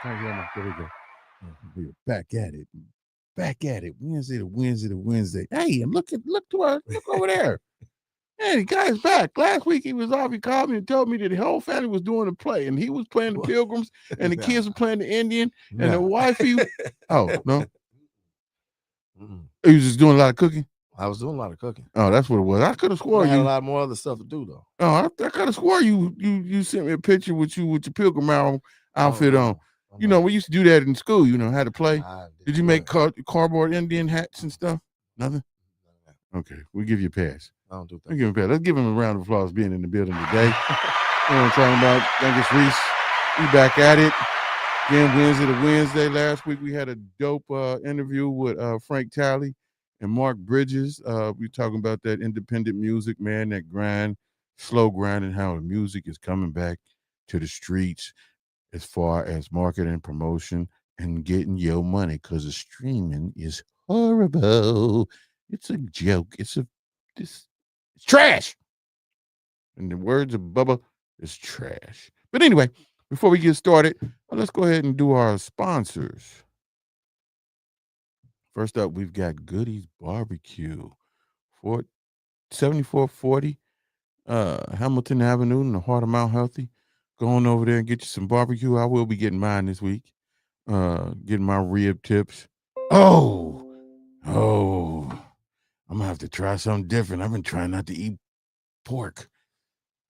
There we go. We're back at it. Back at it. Wednesday to Wednesday to Wednesday. Hey, and look over there. Hey, the guy's back. Last week he was off. He called me and told me that the whole family was doing a play, and he was playing the Pilgrims, and the kids were playing the Indian, and the wifey. Oh no, he was just doing a lot of cooking. I was doing a lot of cooking. Oh, that's what it was. I could have swore I had a lot more other stuff to do though. Oh, I could have swore you sent me a picture with your Pilgrim outfit on. You know, we used to do that in school. You know, had to play. Did you make cardboard Indian hats and stuff? Nothing. Okay, we give you a pass. I don't do that. We'll give him a pass. Let's give him a round of applause being in the building today. You know what I'm talking about? Youngest Reese. We back at it again, Wednesday to Wednesday. Last week we had a dope interview with Frank Talley and Mark Bridges. We talking about that independent music, man, that grind, slow grind, and how the music is coming back to the streets as far as marketing and promotion and getting your money, because the streaming is horrible. It's a joke. It's trash. In the words of Bubba, it's trash. But anyway, before we get started, let's go ahead and do our sponsors. First up, we've got Goodies Barbecue, 7440 Hamilton Avenue in the heart of Mount Healthy. Go on over there and get you some barbecue. I will be getting mine this week. Getting my rib tips. Oh, I'm gonna have to try something different. I've been trying not to eat pork.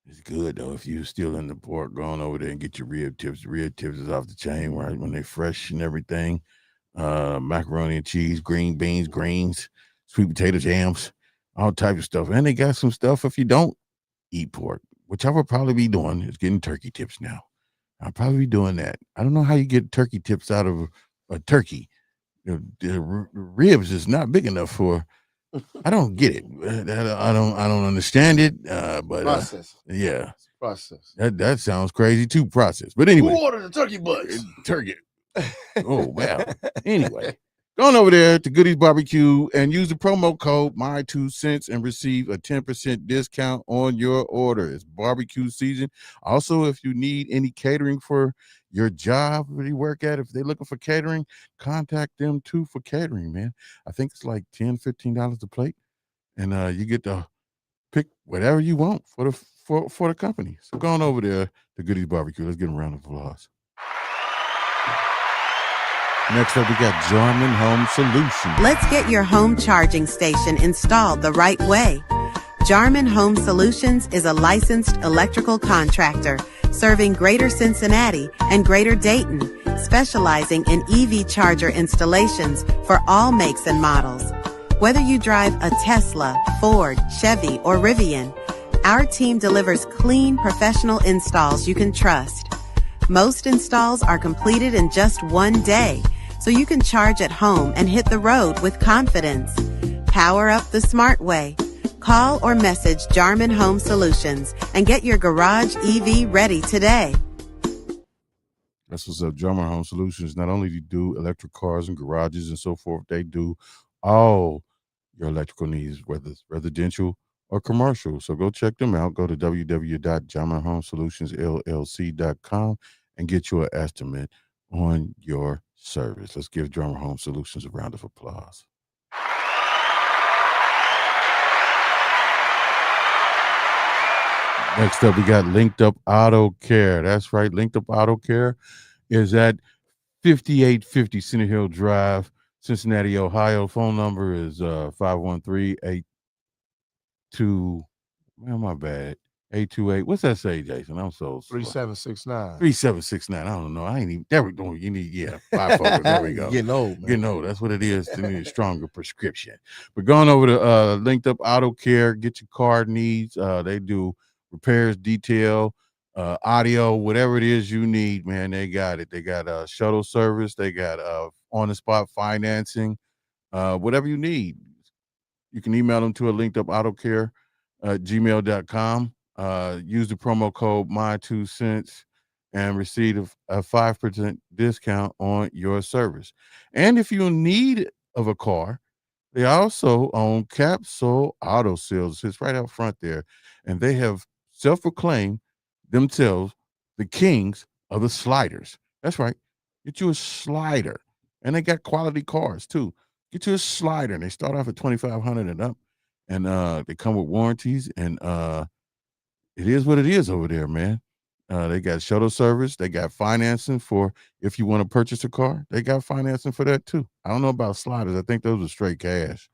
It's good though. If you're still in the pork, go on over there and get your rib tips. Rib tips is off the chain, right? When they're fresh and everything. Macaroni and cheese, green beans, greens, sweet potato jams, all types of stuff. And they got some stuff if you don't eat pork, which I would probably be doing, is getting turkey tips now. I'll probably be doing that. I don't know how you get turkey tips out of a turkey. The ribs is not big enough for. I don't get it. I don't understand it. But process. Yeah, process. That sounds crazy too. Process. But anyway, who ordered the turkey butts? Turkey. Oh wow. Anyway, go on over there to Goodies Barbecue and use the promo code My2Cents and receive a 10% discount on your order. It's barbecue season. Also, if you need any catering for your job where you work at, if they're looking for catering, contact them too for catering, man. I think it's like $10, $15 a plate, and you get to pick whatever you want for the company. So go on over there to Goodies Barbecue. Let's give them a round of applause. Next up, we got Jarman Home Solutions. Let's get your home charging station installed the right way. Jarman Home Solutions is a licensed electrical contractor serving Greater Cincinnati and Greater Dayton, specializing in EV charger installations for all makes and models. Whether you drive a Tesla, Ford, Chevy, or Rivian, our team delivers clean, professional installs you can trust. Most installs are completed in just one day, so you can charge at home and hit the road with confidence. Power up the smart way. Call or message Jarman Home Solutions and get your garage EV ready today. That's what's up. Jarman Home Solutions. Not only do you do electric cars and garages and so forth, they do all your electrical needs, whether it's residential or commercial. So go check them out. Go to www.jarmanhomesolutionsllc.com and get your estimate on your service. Let's give Jarman Home Solutions a round of applause. Next up, we got Linked Up Auto Care. That's right. Linked Up Auto Care is at 5850 Center Hill Drive, Cincinnati, Ohio. Phone number is 513-82. Man, my bad. 828. What's that say, Jason? I'm so 3769. 3769. I don't know. I ain't even. There we go. You need 5 4. There we go. Getting old, man. Getting old. That's what it is. You need a stronger prescription. But going over to Linked Up Auto Care, get your car needs. They do repairs, detail, audio, whatever it is you need, man. They got it. They got shuttle service. They got on the spot financing. Whatever you need, you can email them to a linkedupAutoCare@gmail.com. Use the promo code My2Cents and receive a 5% discount on your service. And if you're in need of a car, They also own Capsule Auto Sales. It's right out front there. And they have self-proclaimed themselves the kings of the sliders. That's right. Get you a slider. And they got quality cars too. Get you a slider. And they start off at 2,500 and up. And they come with warranties. And it is what it is over there, man. They got shuttle service. They got financing for if you want to purchase a car. They got financing for that too. I don't know about sliders. I think those are straight cash.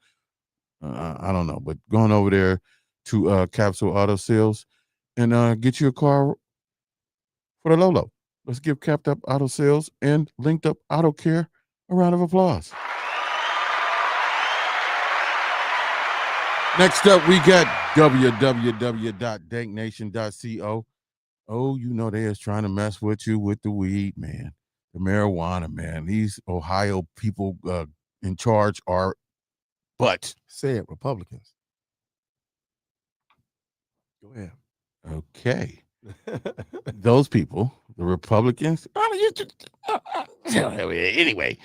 I don't know, but going over there to Capsule Auto Sales and get you a car for the Lolo. Let's give Capped Up Auto Sales and Linked Up Auto Care a round of applause. Next up, we got www.danknation.co. Oh, you know they is trying to mess with you with the weed, man. The marijuana, man. These Ohio people in charge are but. Say it, Republicans. Go ahead. Okay. Those people, the Republicans. Anyway,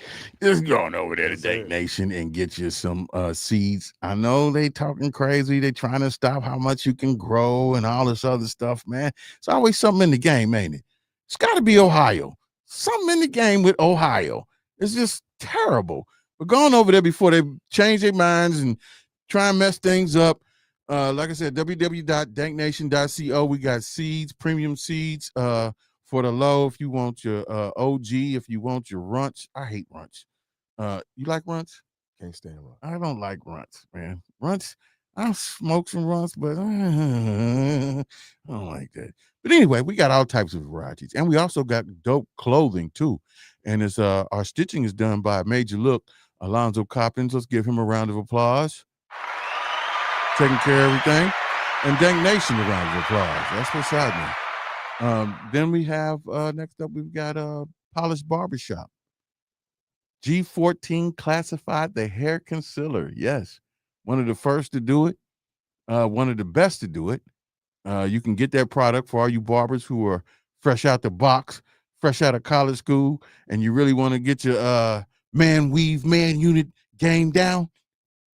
just going over there to Dank Nation and get you some seeds. I know they talking crazy. They trying to stop how much you can grow and all this other stuff, man. It's always something in the game, ain't it? It's got to be Ohio. Something in the game with Ohio. It's just terrible. We're going over there before they change their minds and try and mess things up. Like I said, www.danknation.co. We got seeds, premium seeds for the low. If you want your OG, if you want your runts. I hate runts. You like runts? Can't stand runts. I don't like runts, man. Runts, I'll smoke some runts, but I don't like that. But anyway, we got all types of varieties. And we also got dope clothing too. And it's our stitching is done by Major Look, Alonzo Coppins. Let's give him a round of applause. Taking care of everything. And Dank Nation, a round of applause. That's what's happening. Then we have, next up, we've got Polished Barbershop. G14 Classified, the hair concealer. Yes. One of the first to do it. One of the best to do it. You can get that product for all you barbers who are fresh out the box, fresh out of college school, and you really want to get your man weave, man unit game down.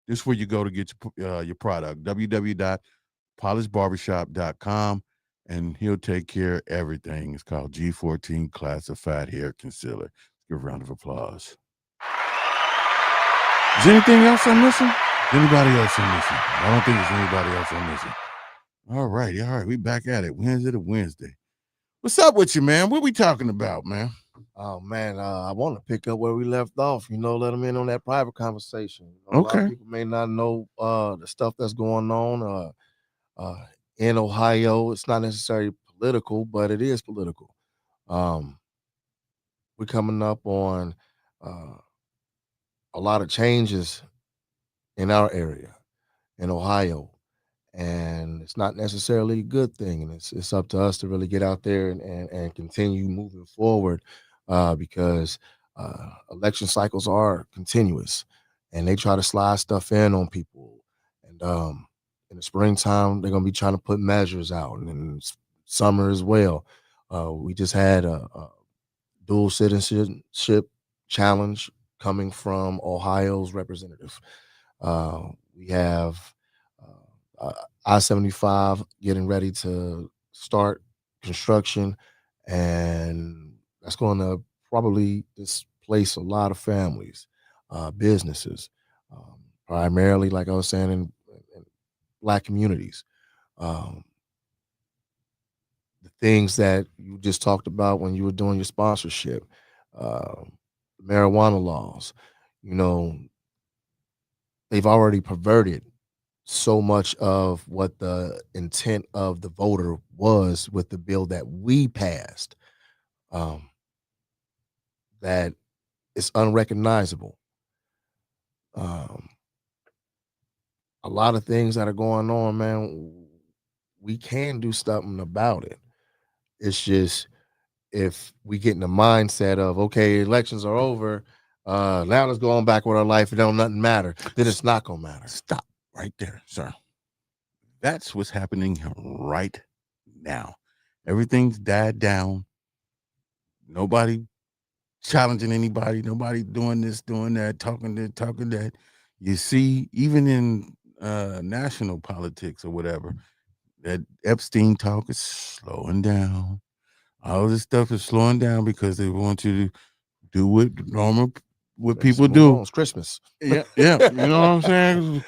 This is where you go to get your product, www.polishedbarbershop.com, and he'll take care of everything. It's called G14 Classified Hair Concealer. Give a round of applause. Is anything else I'm missing? Anybody else I'm missing? I don't think there's anybody else I'm missing. All right, we back at it. Wednesday to Wednesday. What's up with you, man? What we talking about, man? Oh man, I want to pick up where we left off. Let them in on that private conversation. A lot Okay. of people may not know the stuff that's going on in Ohio. It's not necessarily political, but it is political. We're coming up on a lot of changes in our area in Ohio, and it's not necessarily a good thing. And it's up to us to really get out there and continue moving forward. Because election cycles are continuous, and they try to slide stuff in on people. And in the springtime, they're gonna be trying to put measures out, and in summer as well. We just had a dual citizenship challenge coming from Ohio's representative. We have I-75 getting ready to start construction, and that's going to probably displace a lot of families, businesses, primarily, like I was saying, in Black communities. The things that you just talked about when you were doing your sponsorship, marijuana laws, they've already perverted so much of what the intent of the voter was with the bill that we passed. That it's unrecognizable. A lot of things that are going on, man, we can do something about it. It's just if we get in the mindset of, okay, elections are over, now let's go on back with our life, it don't nothing matter, then it's not gonna matter. Stop right there, sir. That's what's happening right now. Everything's died down. Nobody challenging anybody. Nobody doing this, doing that, talking this, talking that. you see, even in national politics or whatever, that Epstein talk is slowing down. All this stuff is slowing down because they want you to do what Let's people move do. on. It's Christmas. Yeah, yeah. You know what I'm saying?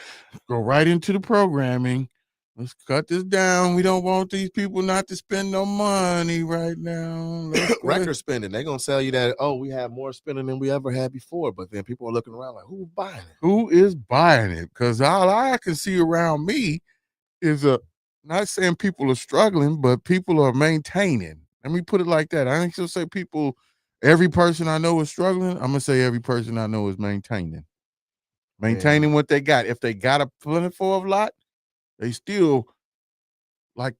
Go right into the programming. Let's cut this down. We don't want these people not to spend no money right now. Let's go ahead. Record spending. They're gonna sell you that, oh, we have more spending than we ever had before. But then people are looking around like, who's buying it? Who is buying it? Because all I can see around me is not saying people are struggling, but people are maintaining. Let me put it like that. I ain't gonna say people, every person I know is struggling. I'm gonna say every person I know is maintaining. Maintaining what they got. If they got a plentiful of lot, they still like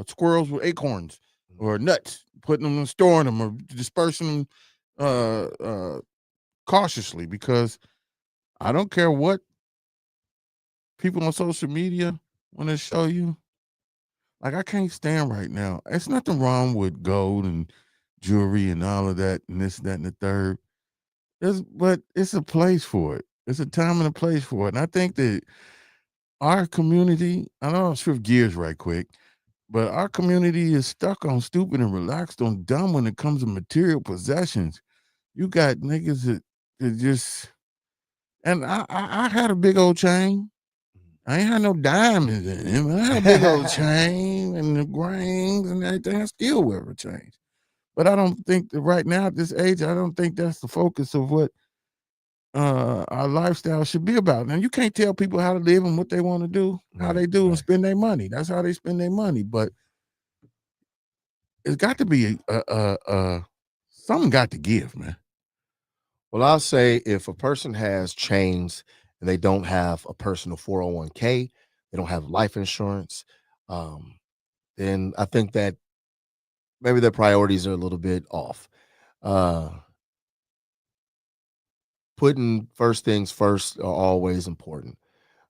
squirrels with acorns or nuts, putting them and storing them or dispersing them cautiously, because I don't care what people on social media want to show you. Like, I can't stand right now. It's nothing wrong with gold and jewelry and all of that and this, that, and the third. But it's a place for it. It's a time and a place for it. And I think that our community, I know I'll shift gears right quick, but our community is stuck on stupid and relaxed on dumb when it comes to material possessions. You got niggas that just, and I had a big old chain. I ain't had no diamonds in it, but I had a big old chain and the rings and everything. I still wear a chain. But I don't think that right now at this age, I don't think that's the focus of what our lifestyle should be about. Now, you can't tell people how to live and what they want to do, how they do and spend their money. That's how they spend their money. But it's got to be something got to give, man. Well, I'll say if a person has chains and they don't have a personal 401k, they don't have life insurance, then I think that maybe their priorities are a little bit off. Putting first things first are always important.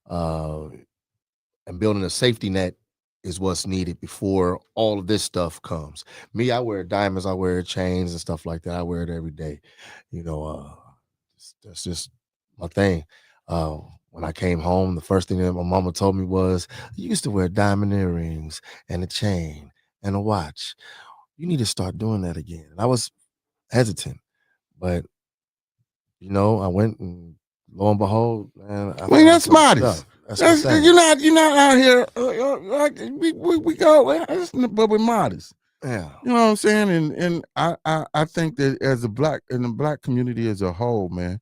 And building a safety net is what's needed before all of this stuff comes. Me, I wear diamonds, I wear chains and stuff like that. I wear it every day. You know, that's just my thing. When I came home, the first thing that my mama told me was, "You used to wear diamond earrings and a chain and a watch. You need to start doing that again." And I was hesitant, but I went and lo and behold, man, I mean, that's modest. That's you're not out here like we go, but we're modest. Yeah, you know what I'm saying. And I think that as in the black community as a whole, man,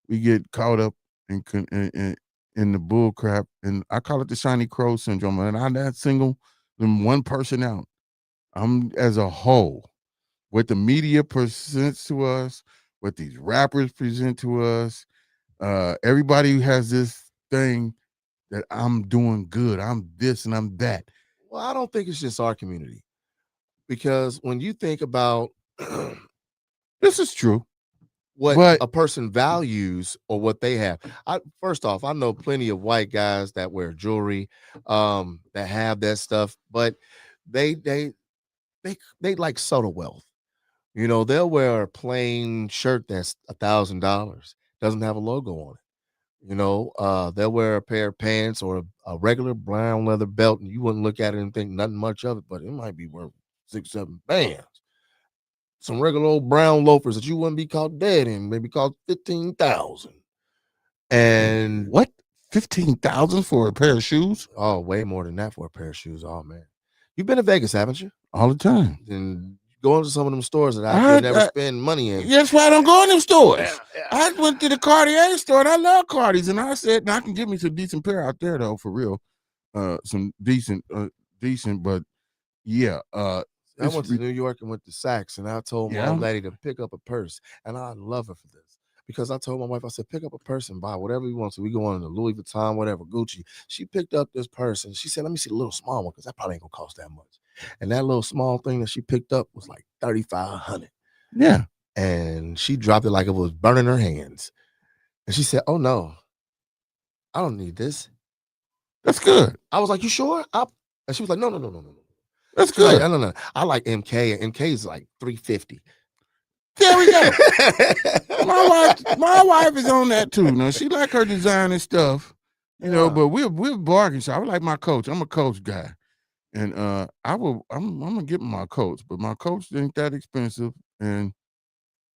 we get caught up in the bull crap, and I call it the shiny crow syndrome. And I'm not single them one person out. I'm as a whole, what the media presents to us, what these rappers present to us. Everybody has this thing that I'm doing good. I'm this and I'm that. well, I don't think it's just our community, because when you think about this is true, what a person values or what they have. First off, I know plenty of white guys that wear jewelry, that have that stuff, but they like subtle wealth. They'll wear a plain shirt that's $1,000, doesn't have a logo on it. They'll wear a pair of pants or a regular brown leather belt, and you wouldn't look at it and think nothing much of it, but it might be worth 6-7 bands. Some regular old brown loafers that you wouldn't be caught dead in, maybe called 15,000. And what? 15,000 for a pair of shoes? Oh, way more than that for a pair of shoes. Oh man, you've been to Vegas, haven't you? All the time. And go into some of them stores that I could never spend money in. That's why I don't go in them stores. Yeah. I went to the Cartier store, and I love Cartiers, and I said, I can get me some decent pair out there though, for real. Some decent, but yeah. I went to New York and went to Saks, and I told my old lady to pick up a purse, and I love her for this, because I told my wife, I said, pick up a purse and buy whatever you want. So we go on to Louis Vuitton, whatever, Gucci. She picked up this purse, and she said, let me see the little small one, because that probably ain't gonna cost that much. And that little small thing that she picked up was like $3,500. Yeah. And she dropped it like it was burning her hands. And she said, oh no, I don't need this. That's good. I was like, you sure? And she was like, no. That's good. Like, no. I like MK, and MK is like $350. There we go. My wife is on that too. Now she like her design and stuff, you know. But we're bargain shop. I like my coach. I'm a coach guy, and I'm gonna get my coach, but my coach ain't that expensive, and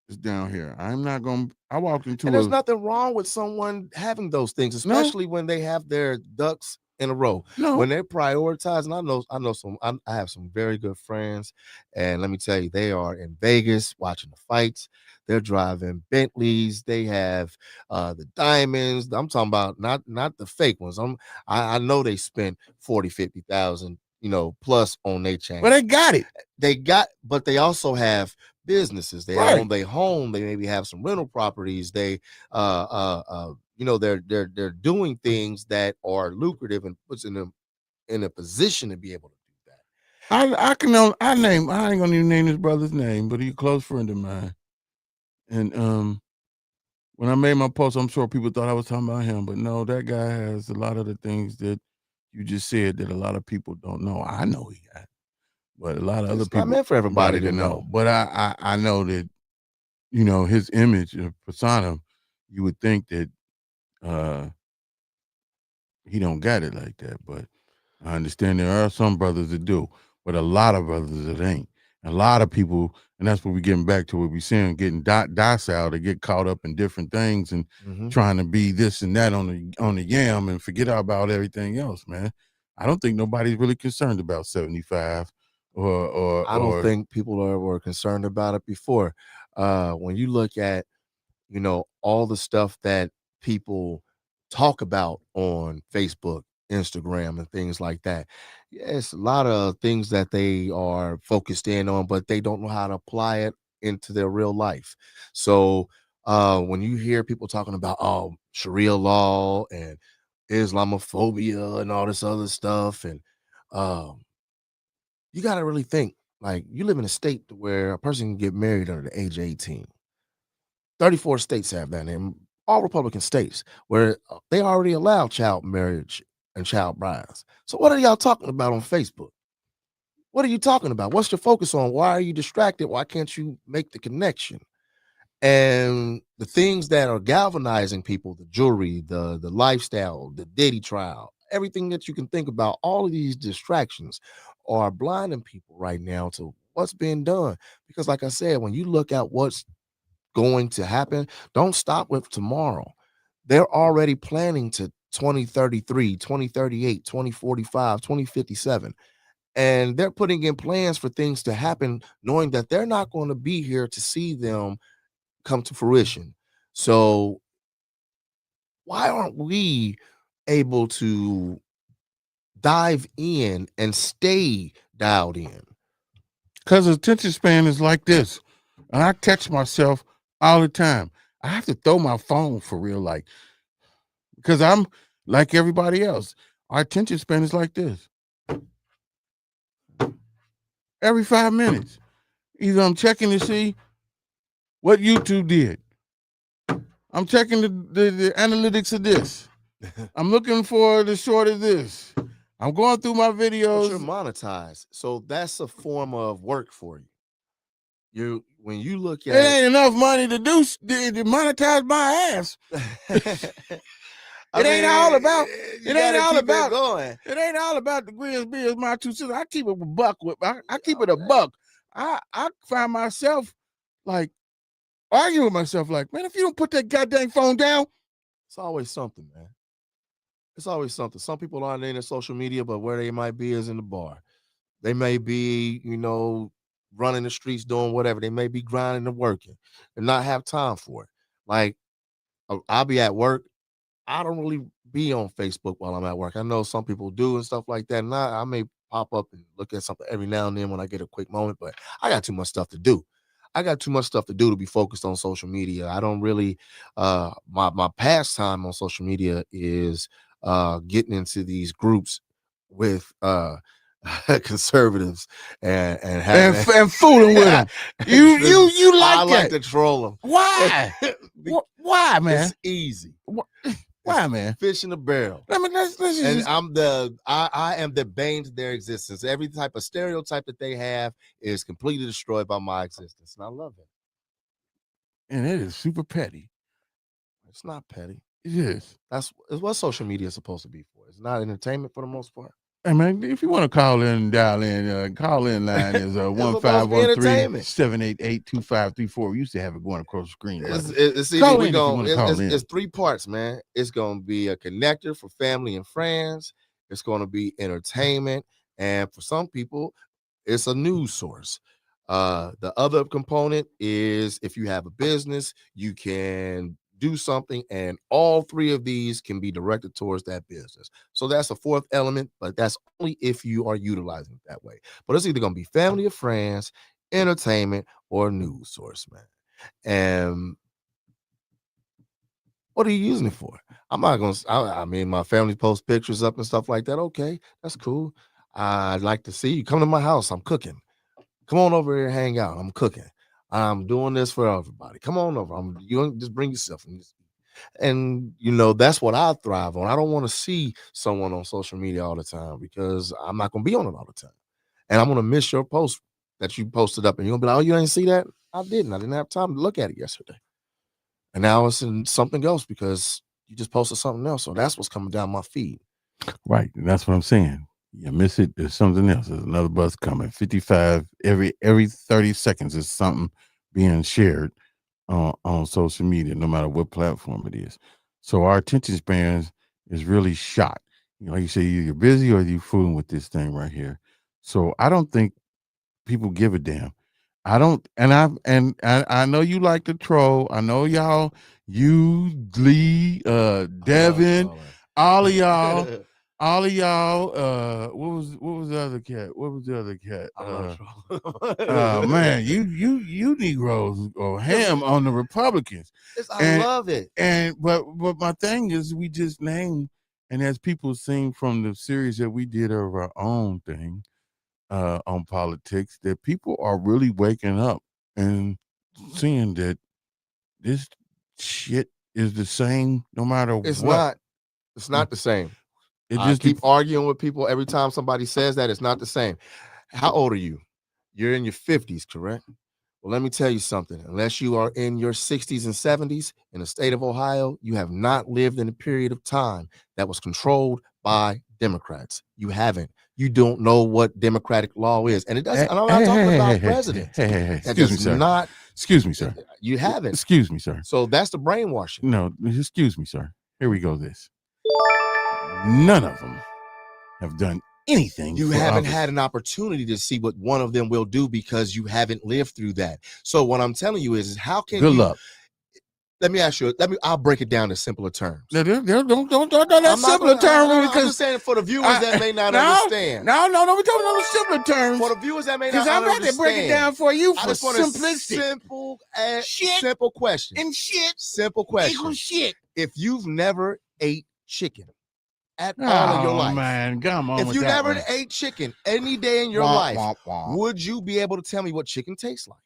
it's down here. I'm not gonna. I walked into and there's nothing wrong with someone having those things, especially when they have their ducks in a row. No. When they're prioritizing, I know some. I have some very good friends, and let me tell you, they are in Vegas watching the fights. They're driving Bentleys. They have the diamonds. I'm talking about not the fake ones. I know they spent 40,000-50,000, plus on their chain. But they got it. But they also have businesses. They own their home. They maybe have some rental properties. They they're doing things that are lucrative and puts them in a position to be able to do that. I ain't gonna even name his brother's name, but he's a close friend of mine. And when I made my post, I'm sure people thought I was talking about him, but no, that guy has a lot of the things that you just said that a lot of people don't know. I know he got, but a lot of other people not meant for everybody to know. But I know that, his image of persona, you would think that he don't got it like that. But I understand there are some brothers that do, but a lot of brothers that ain't. A lot of people, and that's what we're getting back to what we're saying, getting docile to get caught up in different things and trying to be this and that on the yam and forget about everything else, man. I don't think nobody's really concerned about 75 or I don't think people were concerned about it before. When you look at, all the stuff that people talk about on Facebook, Instagram, and things like that. Yes, a lot of things that they are focused in on, but they don't know how to apply it into their real life. So when you hear people talking about Sharia law and Islamophobia and all this other stuff, and you got to really think, like, you live in a state where a person can get married under the age of 18. 34 states have that, and all Republican states where they already allow child marriage and child brides. So what are y'all talking about on Facebook? What are you talking about? What's your focus on? Why are you distracted? Why can't you make the connection? And the things that are galvanizing people, the jewelry, the lifestyle, the Diddy trial, everything that you can think about, all of these distractions are blinding people right now to what's being done. Because like I said, when you look at what's going to happen, don't stop with tomorrow. They're already planning to 2033, 2038, 2045, 2057. And they're putting in plans for things to happen, knowing that they're not going to be here to see them come to fruition. So why aren't we able to dive in and stay dialed in? Because attention span is like this. And I catch myself all the time. I have to throw my phone for real, like, because I'm like everybody else. Our attention span is like this. Every 5 minutes. Either I'm checking to see what YouTube did. I'm checking the analytics of this. I'm looking for the short of this. I'm going through my videos. But you're monetized. So that's a form of work for you. When you look at it ain't enough money to monetize my ass. It ain't all about the GRIZZBIZMY2SENSE. I keep it a buck I keep it a buck. I find myself like arguing with myself, like, man, if you don't put that goddamn phone down. It's always something, man. It's always something. Some people aren't in their social media, but where they might be is in the bar. They may be, running the streets, doing whatever. They may be grinding and working and not have time for it. Like, I'll be at work. I don't really be on Facebook while I'm at work. I know some people do and stuff like that. And I may pop up and look at something every now and then when I get a quick moment, but I got too much stuff to do. I got too much stuff to do to be focused on social media. I don't really, my pastime on social media is getting into these groups with conservatives and fooling with them. You like I like to troll them. Why? Why, man? It's easy. Why, man? Fish in a barrel. I mean, let's and I am the bane to their existence. Every type of stereotype that they have is completely destroyed by my existence, and I love it. and it is super petty. It's not petty. It is. That's what social media is supposed to be for. It's not entertainment for the most part. Hey man, if you want to call in and dial in, call in line is 1513-788-2534. We used to have it going across the screen. It's 3 parts, man. It's gonna be a connector for family and friends. It's gonna be entertainment, and for some people, it's a news source. The other component is if you have a business, you can do something, and all 3 of these can be directed towards that business. So that's a 4th element, but that's only if you are utilizing it that way. But it's either going to be family or friends, entertainment, or news source, man. And what are you using it for? I'm not going to, I mean, my family posts pictures up and stuff like that. Okay, that's cool. I'd like to see you. Come to my house. I'm cooking. Come on over here and hang out. I'm cooking. I'm doing this for everybody. Come on over. You just bring yourself and that's what I thrive on. I don't want to see someone on social media all the time because I'm not going to be on it all the time, and I'm going to miss your post that you posted up, and you're going to be like, "Oh, you didn't see that? I didn't have time to look at it yesterday, and now it's in something else because you just posted something else." So that's what's coming down my feed. Right, and that's what I'm saying. You miss it, there's something else. There's another bus coming. 55 every 30 seconds is something being shared on social media, no matter what platform it is. So our attention spans is really shot. You say you're busy or you fooling with this thing right here. So I don't think people give a damn. I don't, and I know you like to troll. I know y'all, you, Lee, Devin, all of y'all. All of y'all, what was the other cat? What was the other cat? Man, you Negroes go ham on the Republicans. I love it. But my thing is, we just named, and as people seen from the series that we did of our own thing on politics, that people are really waking up and seeing that this shit is the same no matter what. It's not the same. I keep arguing with people every time somebody says that. It's not the same. How old are you? You're in your 50s, correct? Well, let me tell you something. Unless you are in your 60s and 70s in the state of Ohio, you have not lived in a period of time that was controlled by Democrats. You haven't. You don't know what Democratic law is. And it doesn't. I'm not talking about presidents. Excuse me, sir. Excuse me, sir. You haven't. Excuse me, sir. So that's the brainwashing. No, excuse me, sir. Here we go. None of them have done anything. You haven't had an opportunity to see what one of them will do because you haven't lived through that. So what I'm telling you is how can good luck. Let me ask you. I'll break it down to simpler terms. No, don't that simpler terms. I'm just saying for the viewers that may not understand. No, we're talking about the simpler terms. For the viewers that may not understand. Because I'm about to break it down for you for simplistic. Simple question. And shit. Simple question. Equal shit. If you've never ate chicken at all in your life, man, come on. If you never ate chicken any day in your life, would you be able to tell me what chicken tastes like?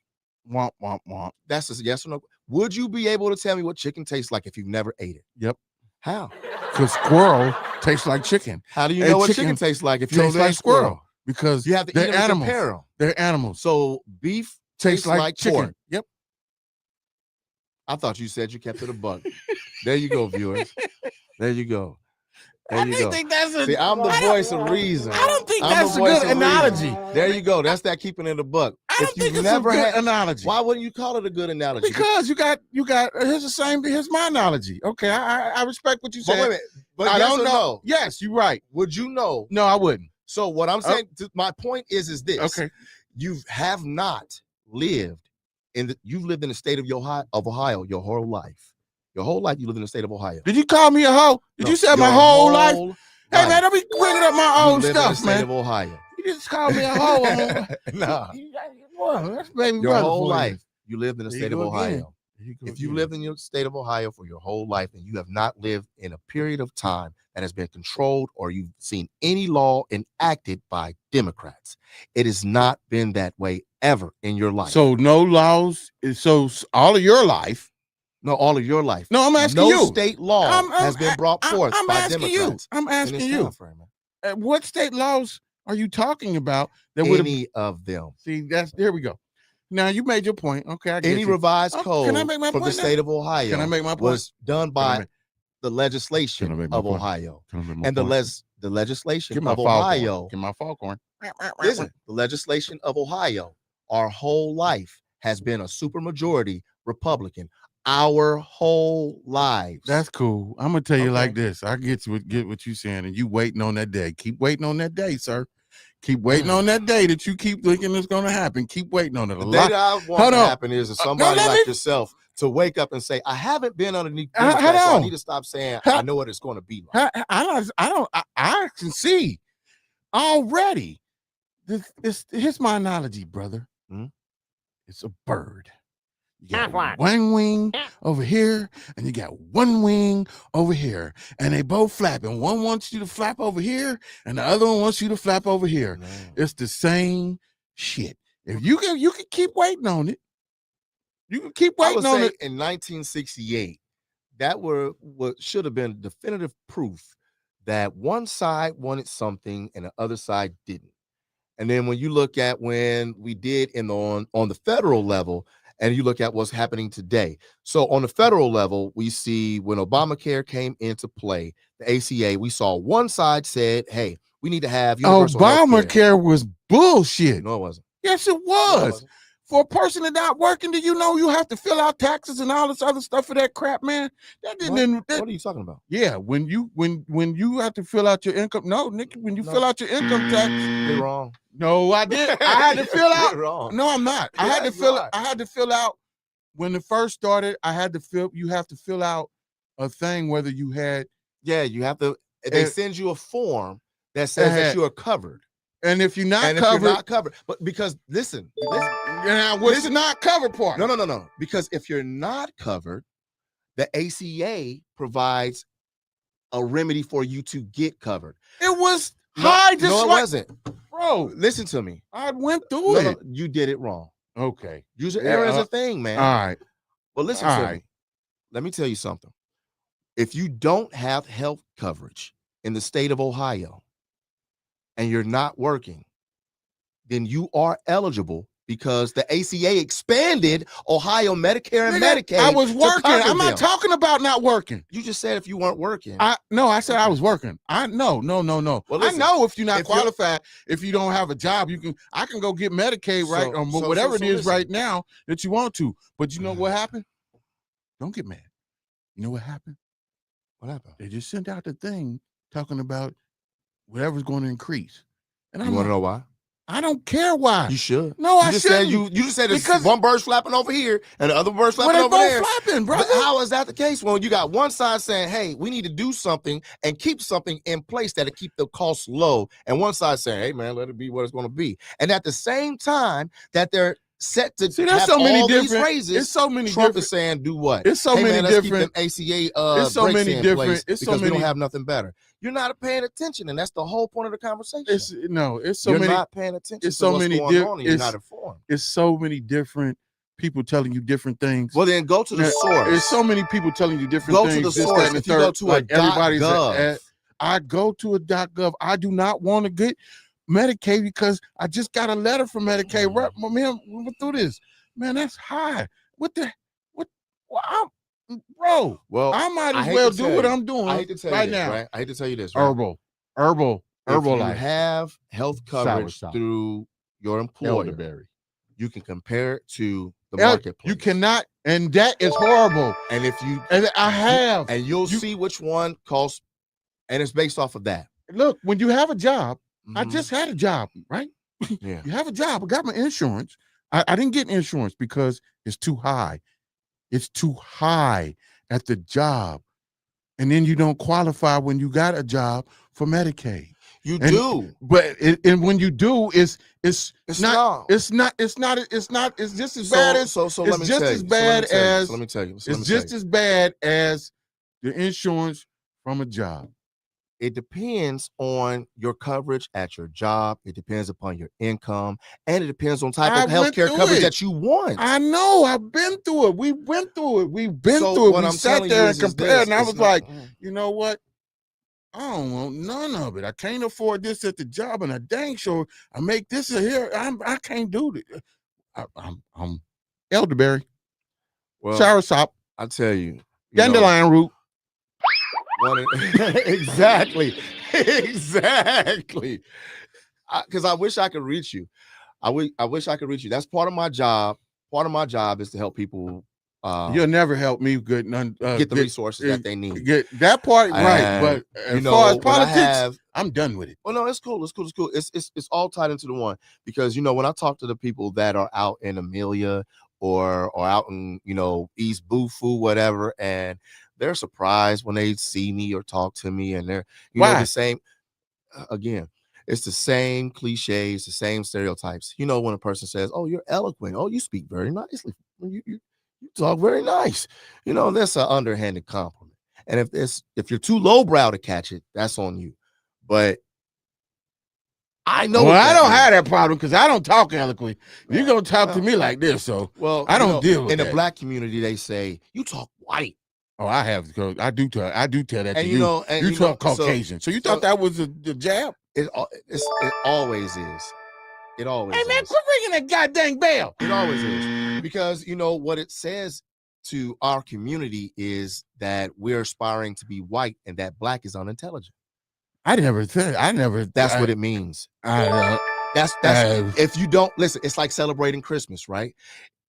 That's a yes or no. Would you be able to tell me what chicken tastes like if you've never ate it? Yep. How? Because squirrel tastes like chicken. How do you know what chicken tastes like if you don't like squirrel? Because you have to eat them animals. To compare them. They're animals. So beef tastes like chicken. Pork. Yep. I thought you said you kept it a buck. There you go, viewers. There you go. I think that's a. See, I'm the voice of reason. I don't think that's a good analogy. There you go. That's that keeping it a buck. I don't think it's a good analogy. Why wouldn't you call it a good analogy? Because you got. Here's my analogy. Okay, I respect what you said. But wait a minute. But I yes don't or know. No? Yes, you're right. Would you know? No, I wouldn't. So what I'm saying, my point is this. Okay. You have not lived you've lived in the state of Ohio your whole life. Your whole life you lived in the state of Ohio. Did you call me a hoe? Did you say my whole life? Hey man, don't be bringing up my old stuff, man. In the state of Ohio. You just called me a hoe. Nah. Well, that's baby your whole life you lived in the state of Ohio. If you lived in your state of Ohio for your whole life and you have not lived in a period of time that has been controlled or you've seen any law enacted by Democrats, it has not been that way ever in your life. So no laws. So all of your life. No, all of your life. No, I'm asking you. No state law has been brought forth by Democrats. I'm asking you. What state laws are you talking about? That any of them. See, there we go. Now you made your point. Okay, I get Any you. revised Can I code make my from the point now? state of Ohio Can I make my point? was done Can I by make- the Can I legislation make my of point? Ohio. Can I make my And point? the legislation Get my of foghorn. Ohio. Get my foghorn. Listen, the legislation of Ohio, our whole life has been a supermajority Republican. Our whole lives. That's cool. I'm gonna tell you like Okay. this. I get what you're saying, and you waiting on that day. Keep waiting on that day, sir. Keep waiting on that day that you keep thinking it's gonna happen. Keep waiting on it. The day that I want Hold to on. happen is No, somebody let like me- yourself to wake up and say, I haven't been underneath Hold Democrats, so I on. need to stop saying I know what it's going to be like. I can see already. Here's my analogy, brother. Hmm? It's a bird. You got one wing over here, and you got one wing over here, and they both flapping. One wants you to flap over here, and the other one wants you to flap over here. No. It's the same shit. If you can keep waiting on it. You can keep I would waiting on say it. in 1968, that were what should have been definitive proof that one side wanted something and the other side didn't. And then when you look at when we did on the federal level, and you look at what's happening today. So on the federal level, we see when Obamacare came into play, the ACA, we saw one side said, hey, we need to have universal healthcare. Obamacare was bullshit. No, it wasn't. Yes, it No, it was. wasn't. For a person that not working, do you know you have to fill out taxes and all this other stuff for that crap, man? That didn't. What are you talking about? Yeah, when you have to fill out your income. No, Nick, when you No. fill out your income tax. You're wrong. No, I did. I had to fill out. You're wrong. No, I'm not. I had to Yes, you fill. are. I had to fill out when it first started. I had to fill. You have to fill out a thing whether you had. Yeah, you have to. They send you a form that says that you are covered. And if you're not And if covered, you're not covered, but because listen, now what's the not covered part? no. Because if you're not covered, the ACA provides a remedy for you to get covered. It was high. Just No, it like, wasn't. bro. Listen to me. I went through it. No, you did it wrong. Okay. User Yeah, error is a thing, man. All right. Well, listen All to right. me. Let me tell you something. If you don't have health coverage in the state of Ohio and you're not working, then you are eligible because the ACA expanded Ohio Medicare and Medicaid. I was working. to cover I'm not them. talking about not working. You just said if you weren't working. I said I was working. No. Well, I listen, know if you're not if you're- qualified, if you don't have a job, I can go get Medicaid whatever it is listen. right now that you want to. But you know what happened? Don't get mad. You know what happened? What happened? They just sent out the thing talking about whatever's going to increase. And You I'm want to like, know why? I don't care why. You should. No, I just said shouldn't. you just said it's Because- one bird's flapping over here and the other bird's Well, flapping they over both there. flapping, But brother. how is that the case when you got one side saying, hey, we need to do something and keep something in place that'll keep the costs low, and one side saying, hey man, let it be what it's going to be. And at the same time that they're set to See, there's have so many all these different. raises, It's so many Trump different. is saying do what? It's so Hey, many man, let's different. keep them ACA It's so breaks many in different. place It's so because we don't many- have nothing better. You're not paying attention, and that's the whole point of the conversation. It's so you're many. not paying attention it's to so what's many going diff- on, and you're it's- not informed. It's so many different people telling you different things. Well, then go to the Now, source. There's so many people telling you different Go things. to the this, that, source. and the If you go third. to Like a everybody's .gov, I go to a .gov. I do not want to get Medicaid because I just got a letter from Medicaid. Man, we went through this. Man, that's high. Bro, well, I might I as hate well to do tell what you- I'm doing I hate to tell right you this, now. right? I hate to tell you this, right? Herbal If you life. have health coverage Soursop. through your employer, Elderberry. you can compare it to the El- marketplace. You cannot, and that is horrible. and if you And I have. and you'll You- see which one costs, and it's based off of that. Look, when you have a job, I Mhm. just had a job, right? Yeah. You have a job. I got my insurance. I didn't get insurance because it's too high. It's too high at the job. And then you don't qualify when you got a job for Medicaid. You And- do. But and when you do, it's It's not. not. It's just as bad as so it's let me just tell as you. bad as So let me tell you. it's just as bad as the insurance from a job. It depends on your coverage at your job. It depends upon your income, and it depends on type I of went healthcare through coverage it. that you want. I know. I've been through it. We went through it. We've been So through it. what We I'm sat telling there you and is compared, this, and I it's was not- like, you know what? I don't want none of it. I can't afford this at the job, and I dang sure I make this here. I can't do it. I'm elderberry, Well, soursop, I tell you, know, dandelion root. exactly, exactly. Because I wish I could reach you. I wish I could reach you. That's part of my job. Part of my job is to help people. You'll never help me get the resources that they need. Get that part right, but as far as politics, I'm done with it. Well, no, it's cool. It's cool. It's cool. It's all tied into the one, because when I talk to the people that are out in Amelia or out in East Bufu, whatever, and they're surprised when they see me or talk to me, and they're the same. Again, it's the same cliches, the same stereotypes. When a person says, "Oh, you're eloquent. Oh, you speak very nicely. You talk very nice." That's an underhanded compliment. And if you're too lowbrow to catch it, that's on you. But I know. Well, I don't have that problem because I don't talk eloquently. You're gonna talk to me like this, so I don't deal with in that. the black community, they say you talk white. Oh, I have, because I do tell that and to you. And you talk Caucasian. So you thought that was the jab? It always is. It always is. Hey man, quit ringing that goddamn bell. It always is. Because what it says to our community is that we're aspiring to be white and that black is unintelligent. That's what it means. That's if you don't listen, it's like celebrating Christmas, right?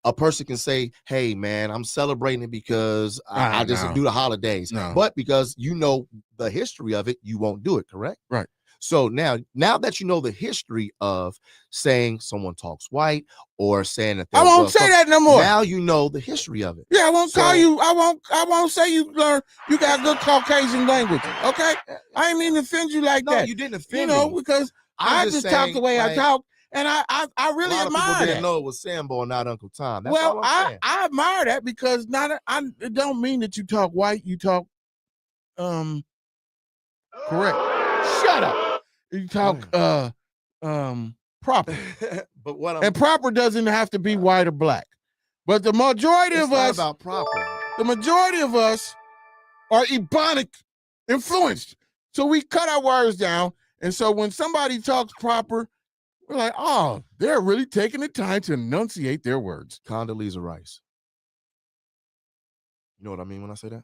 A person can say, "Hey man, I'm celebrating it because I just do the holidays." But because the history of it, you won't do it, correct? Right. So now that you know the history of saying someone talks white or saying that I won't say that no more. Now you know the history of it. Yeah, I won't call you. I won't say you got good Caucasian language. Okay, I didn't mean to offend you like that. No, you didn't offend me. Because I just talk the way I talk, and I really admire that. A lot of people didn't know it was Sambo and not Uncle Tom. That's well, all I'm saying. I admire that because it don't mean that you talk white. You talk correct. Shut up. You talk proper. But proper doesn't have to be white or black. But the majority of us about proper. The majority of us are Ebonic influenced. So we cut our words down. And so when somebody talks proper, we're like, oh, they're really taking the time to enunciate their words. Condoleezza Rice. You know what I mean when I say that?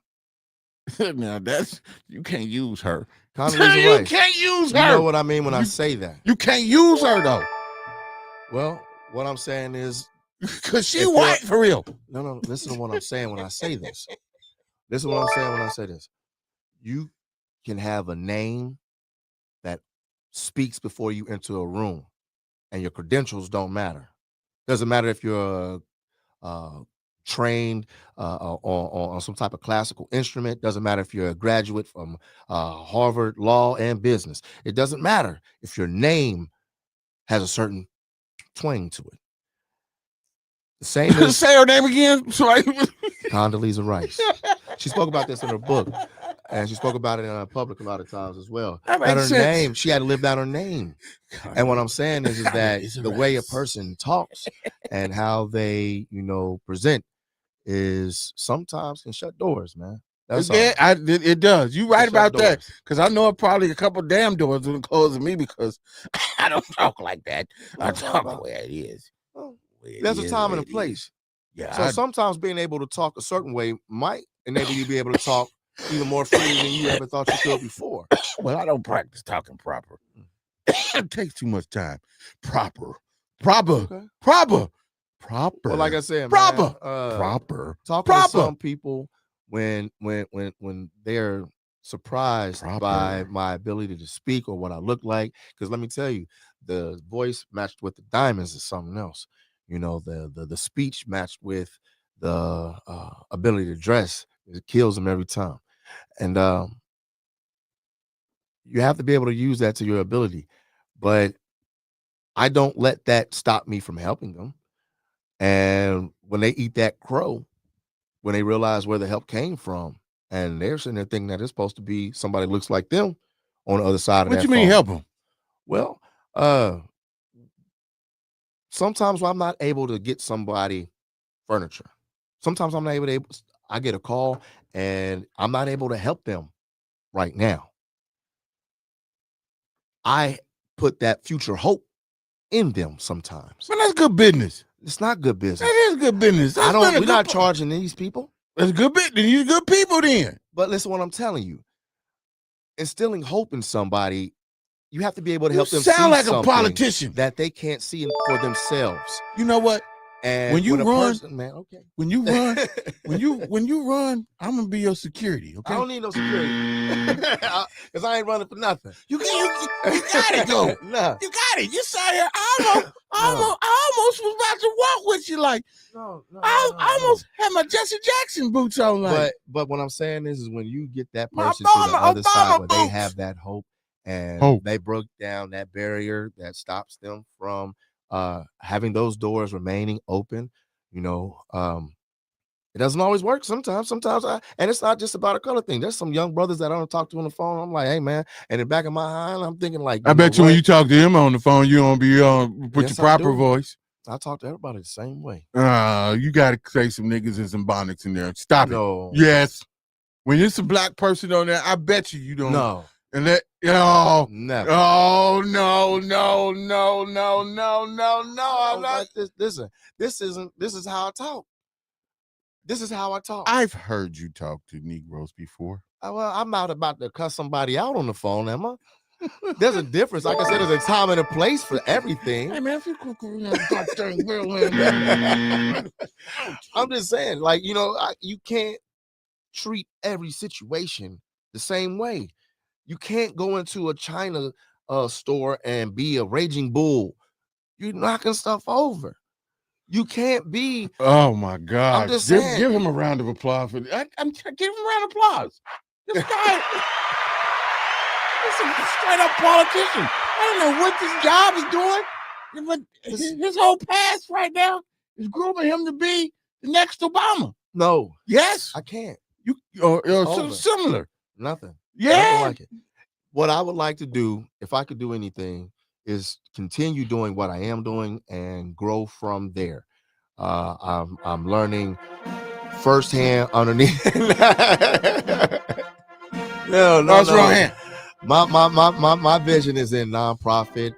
Now you can't use her. Condoleezza Rice. You can't use her. You know what I mean when I say that? You can't use her though. Well, what I'm saying is, because she white for real. No. Listen to what I'm saying when I say this. Listen to what I'm saying when I say this. You can have a name that speaks before you enter a room, and your credentials don't matter. Doesn't matter if you're trained on some type of classical instrument. Doesn't matter if you're a graduate from Harvard Law and Business. It doesn't matter if your name has a certain twang to it. The same as say her name again. Condoleezza Rice. She spoke about this in her book, and she spoke about it in public a lot of times as well. That makes sense. Name, she had to live down her name. And what I'm saying is that the way a person talks and how they, present is sometimes can shut doors, man. That's it does. You right about that, because I know probably a couple damn doors will close to me because I don't talk like that. I talk the way it is. There's a time and a place. Yeah. So sometimes being able to talk a certain way might enable you to be able to talk even more freely than you ever thought you could before. Well, I don't practice talking proper. It takes too much time. Proper. Well, like I said, proper. Talking to some people when they're surprised by my ability to speak or what I look like, because let me tell you, the voice matched with the diamonds is something else. The speech matched with the ability to dress, it kills them every time. And you have to be able to use that to your ability. But I don't let that stop me from helping them. And when they eat that crow, when they realize where the help came from, and they're sitting there thinking that it's supposed to be somebody who looks like them on the other side of that. What you mean help them? Well, sometimes I'm not able to get somebody furniture. Sometimes I'm not able to. I get a call and I'm not able to help them right now. I put that future hope in them sometimes. Man, that's good business. It's not good business. That is good business. I don't. We're not charging these people. That's good business. These good people then. But listen, what I'm telling you, instilling hope in somebody, you have to be able to help them see sound like a something politician that they can't see for themselves. You know what? And when you run, man, okay. When you run, when you run, I'm gonna be your security. Okay. I don't need no security because I ain't running for nothing. You got it though. Nah. You got it. You saw here. I almost was about to walk with you. Like I almost had my Jesse Jackson boots on. Like, but what I'm saying is when you get that person to the other side where they have that hope and they broke down that barrier that stops them from having those doors remaining open, you know, it doesn't always work. Sometimes and it's not just about a color thing. There's some young brothers that I don't talk to on the phone. I'm like, hey man, and in the back of my mind, I'm thinking like, I bet you when you talk to him on the phone, you don't be put your proper voice. I talk to everybody the same way. You got to say some niggas and some bonnets in there. Stop it. Yes. When it's a black person on there, I bet you don't. No. And that, never. Oh no. I'm not this. This is how I talk. This is how I talk. I've heard you talk to Negroes before. Well, I'm not about to cuss somebody out on the phone, am I? There's a difference. Like I said, there's a time and a place for everything. Hey man, if you I'm just saying, like, you know, you can't treat every situation the same way. You can't go into a China store and be a raging bull. You're knocking stuff over. You can't be. Oh my God! I'm just saying. Give him a round of applause for that. I'm give him a round of applause. This guy is a straight up politician. I don't know what this job is doing, but his whole past right now is grooming him to be the next Obama. No. Yes. I can't. Similar. Nothing. Yeah. Nothing like it. What I would like to do, if I could do anything, is continue doing what I am doing and grow from there. I'm learning firsthand underneath. No. Wrong hand. My vision is in nonprofit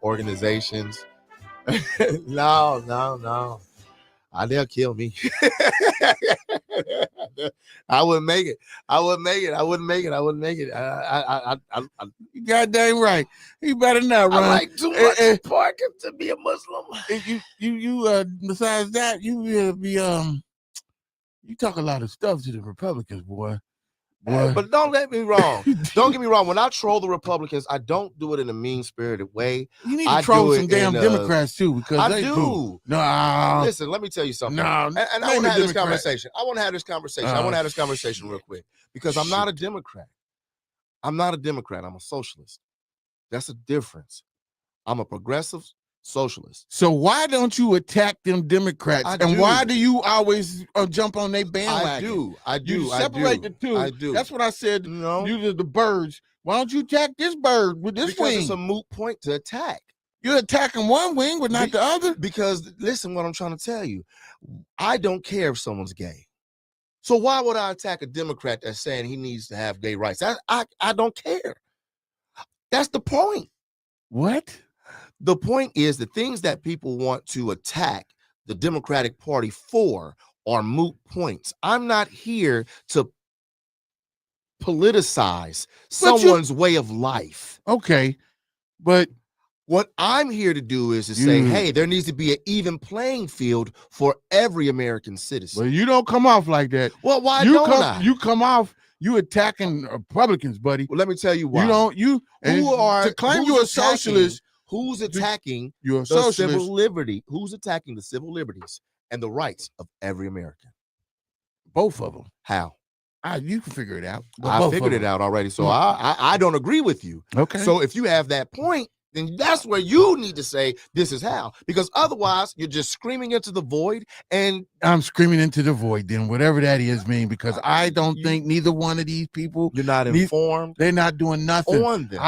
organizations. No. They'll kill me. I wouldn't make it. You goddamn right. You better not run. I like too much parking to be a Muslim. You besides that, you talk a lot of stuff to the Republicans, boy. But don't get me wrong. Don't get me wrong. When I troll the Republicans, I don't do it in a mean-spirited way. You need to troll some damn Democrats too, because I they do. Cool. No, listen. Let me tell you something. No, and I want to have this conversation. I want to have this conversation real quick because I'm not a Democrat. I'm a socialist. That's a difference. I'm a progressive socialist. So why don't you attack them Democrats? Why do you always jump on their bandwagon? I do. You separate the two. I do. That's what I said. No. You the birds. Why don't you attack this bird with this wing? Because it's a moot point to attack. You're attacking one wing, but not the other. Because listen, what I'm trying to tell you, I don't care if someone's gay. So why would I attack a Democrat that's saying he needs to have gay rights? I don't care. That's the point. What? The point is the things that people want to attack the Democratic Party for are moot points. I'm not here to politicize someone's way of life. Okay, but what I'm here to do is to say, hey, there needs to be an even playing field for every American citizen. Well, you don't come off like that. Well, why don't I? You come off, you attacking Republicans, buddy. Well, let me tell you why. To claim you're a socialist. Who's attacking the civil liberty? Who's attacking the civil liberties and the rights of every American? Both of them. How? You can figure it out. I figured it out already. So I don't agree with you. Okay. So if you have that point, then that's where you need to say this is how. Because otherwise, you're just screaming into the void. And I'm screaming into the void, then whatever that is mean, because I don't think neither one of these people. You're not informed. They're not doing nothing on them.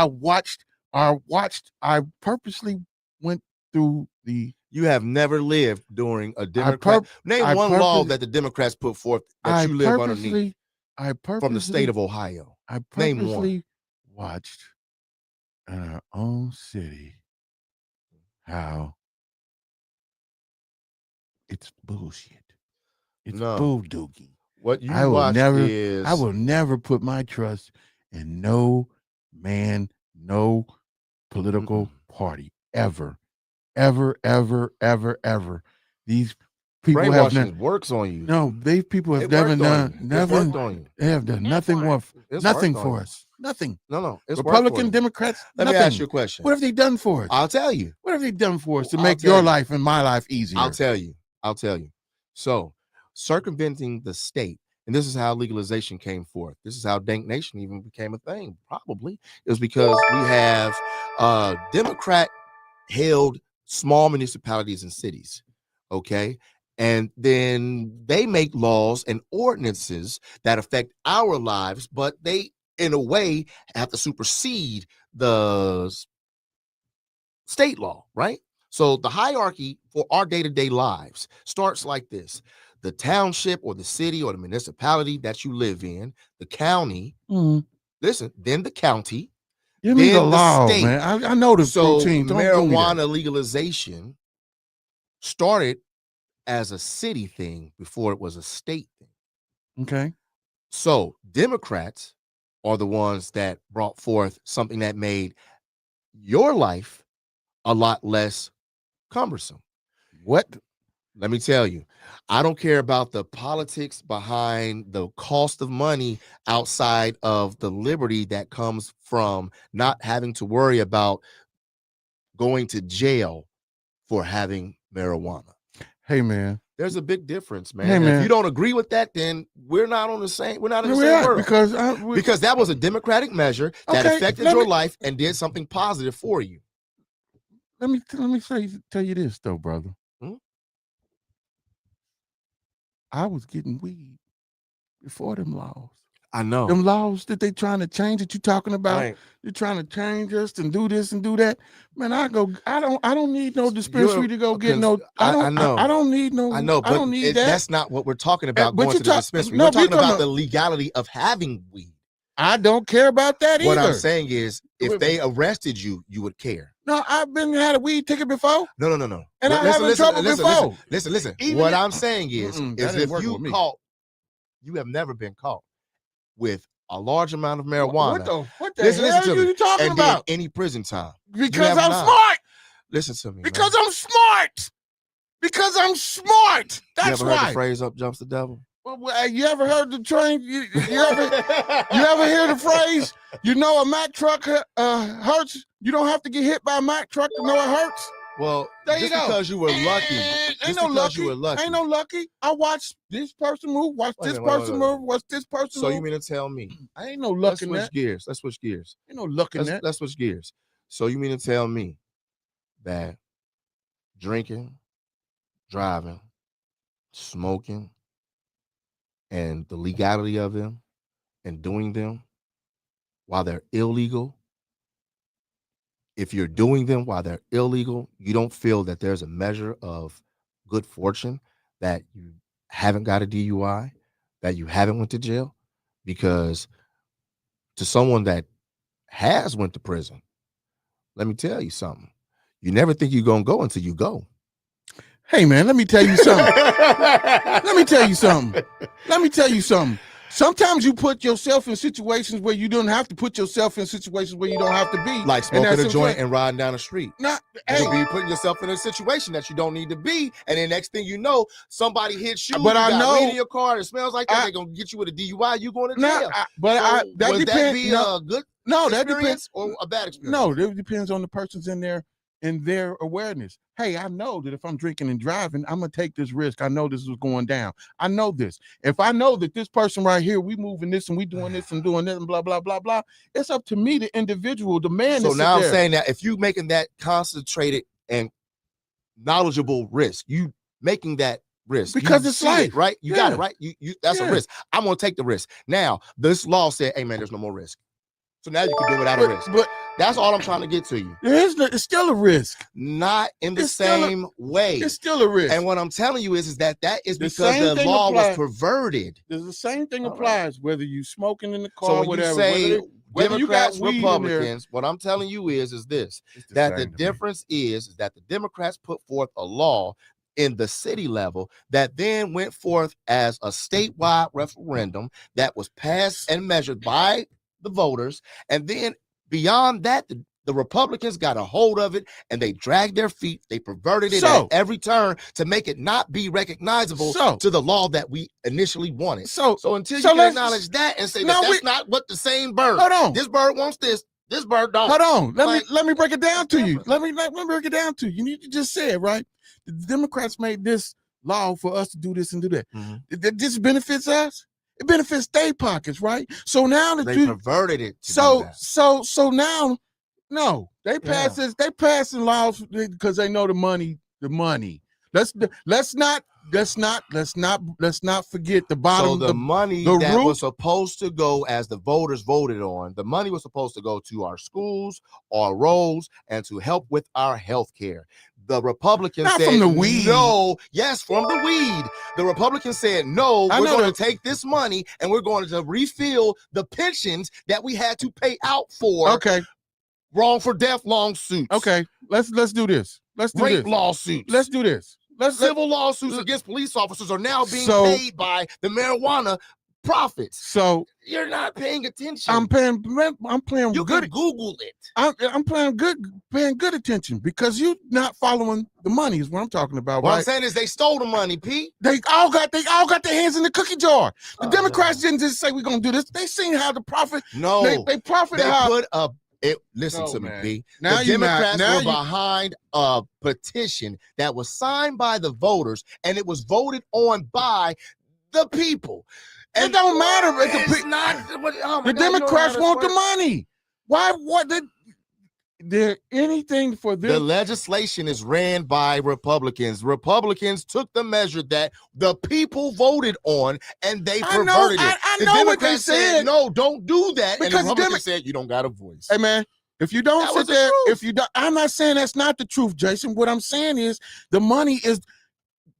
I purposely went through the. You have never lived during a Democrat. Name one law that the Democrats put forth that you live underneath. From the state of Ohio. I purposely watched in our own city how it's bullshit. It's No. bull doogie. What you I will watch never, is I will never put my trust in no man, no political party ever, ever, ever, ever, ever. These people have brainwashing works on you. no. These people have It never worked on done you. It's never. worked on you. They have done nothing worth, It's nothing worked on for you. us. Nothing. No, it's worked for Republican, you. Democrats. Let nothing. me ask you a question. What have they done for us? I'll tell you. What have they done for us to I'll make tell your you. life and my life easier? I'll tell you. So, circumventing the state, and this is how legalization came forth. This is how Dank Nation even became a thing. Probably it was because we have Democrat-held small municipalities and cities. Okay. And then they make laws and ordinances that affect our lives, but they, in a way, have to supersede the state law, right? So the hierarchy for our day-to-day lives starts like this. The township or the city or the municipality that you live in, the county, listen, then the county, Give me the then law, state. man. I know the So routine. Don't give me that. marijuana legalization started as a city thing before it was a state thing. Okay. So Democrats are the ones that brought forth something that made your life a lot less cumbersome. What? Let me tell you, I don't care about the politics behind the cost of money outside of the liberty that comes from not having to worry about going to jail for having marijuana. Hey, man. There's a big difference, man. Hey, And man. if you don't agree with that, then we're not on the same. We're not in the We same are, world. because That was a democratic measure that Okay, affected let your me- life and did something positive for you. let me tell you this though, brother. I was getting weed before them laws. I know. Them laws that they trying to change that you talking about. Right. You're trying to change us and do this and do that. Man, I don't need no dispensary to go get no. I know. I don't need no. I know, but I don't need that. that's not what we're talking about. but Going you to the talk- dispensary. no, We're talking we're talking about the legality of having weed. I don't care about that What either. I'm saying is, if they arrested you, you would care. No, I've had a weed ticket before. No. And I have trouble before. Listen. Even What if- I'm saying is that ain't if working you with me. caught, you have never been caught with a large amount of marijuana. What the Listen hell to are me. you talking And about? then any prison time. Because have I'm not. smart. Listen to me. Because man. I'm smart. Because I'm smart. You That's ever heard why. the phrase "up jumps the devil"? Well, you ever heard the train? You ever hear the phrase? You know, a Mack truck hurts. You don't have to get hit by a Mack truck to know it hurts. Well, There you just go. because you were lucky. Ain't no lucky. Ain't no lucky. I watched this person move. Watch Wait a this minute, wait, person wait, wait. move. Watch this person So move. you mean to tell me? I ain't no luck in that. Let's switch gears. Ain't no luck in that. Let's switch gears. So you mean to tell me that drinking, driving, smoking, and the legality of them and doing them while they're illegal, if you're doing them while they're illegal, you don't feel that there's a measure of good fortune that you haven't got a DUI, that you haven't went to jail? Because to someone that has went to prison, let me tell you something. You never think you're going to go until you go. Hey, man, let me tell you something. Let me tell you something. Sometimes you put yourself in situations where you don't have to put yourself in situations where you don't have to be. Like And smoking that's a joint important. and riding down the street. Not, You hey, be putting yourself in a situation that you don't need to be, and then next thing you know, somebody hits you. But you I got know- weed in your car. It smells like that. They're gonna get you with a DUI. You going to jail. that Would depends. that be a good that depends. experience or a bad experience? No, it depends on the person's in there and their awareness. Hey, I know that if I'm drinking and driving, I'm gonna take this risk. I know this is going down. I know this. If I know that this person right here, we moving this and we doing this and doing this and blah blah blah blah, it's up to me, the individual, the man. So to now sit I'm there. saying that if you making that concentrated and knowledgeable risk, you making that risk Because you it's see life. it, right? You got it Yeah. right. You that's Yeah. a risk. I'm gonna take the risk. Now this law said, "Hey man, there's no more risk." So now you can do it without a risk. But That's all I'm trying to get to you. it's still a risk. Not in the It's still a- same way. It's still a risk. And what I'm telling you is that is The because same the thing law was applies. perverted. The same thing All right. applies whether you smoking in the car, So when whatever. you say whether you got Democrats, weed in there, Republicans, what I'm telling you is this: it's that the same to me. difference is that the Democrats put forth a law in the city level that then went forth as a statewide referendum that was passed and measured by the voters. And then beyond that, the Republicans got a hold of it and they dragged their feet. They perverted it at every turn to make it not be recognizable to the law that we initially wanted. So until you can acknowledge that and say that's not what the same bird. Hold on. This bird wants this. This bird don't. Hold on. Let me break it down to you. Let me break it down to you. You just said, right? The Democrats made this law for us to do this and do that. This benefits us. It benefits state pockets, right? So now that they perverted it. So now, no, they pass this. They passing laws because they know the money. Let's not forget the bottom. So the money that was supposed to go, as the voters voted on, the money was supposed to go to our schools, our roads, and to help with our health care. The Republicans said from the weed. No. Yes, from the weed. The Republicans said no. We're going to take this money and we're going to refill the pensions that we had to pay out for. Okay. Wrong for death lawsuits. Okay. Let's do this. Let's do rape this. lawsuits. Let's do this. Civil lawsuits against police officers are now being paid by the marijuana profits. So you're not paying attention. I'm paying. You good. Can Google it. I'm paying good attention because you're not following the money. Is what I'm talking about. What right? I'm saying is they stole the money, Pete. They all got their hands in the cookie jar. The Democrats didn't just say we're gonna do this. They seen how the profit. No, they profited. They put a. Listen to me, B. Now the Democrats were behind a petition that was signed by the voters, and it was voted on by the people. And it don't matter. The Democrats want the money. Why? What? There anything for them? The legislation is ran by Republicans. Republicans took the measure that the people voted on, and they perverted it. I the know Democrats what they said. No, don't do that. Because and the Republicans said you don't got a voice. Hey man, if you don't sit there, I'm not saying that's not the truth, Jason. What I'm saying is the money is.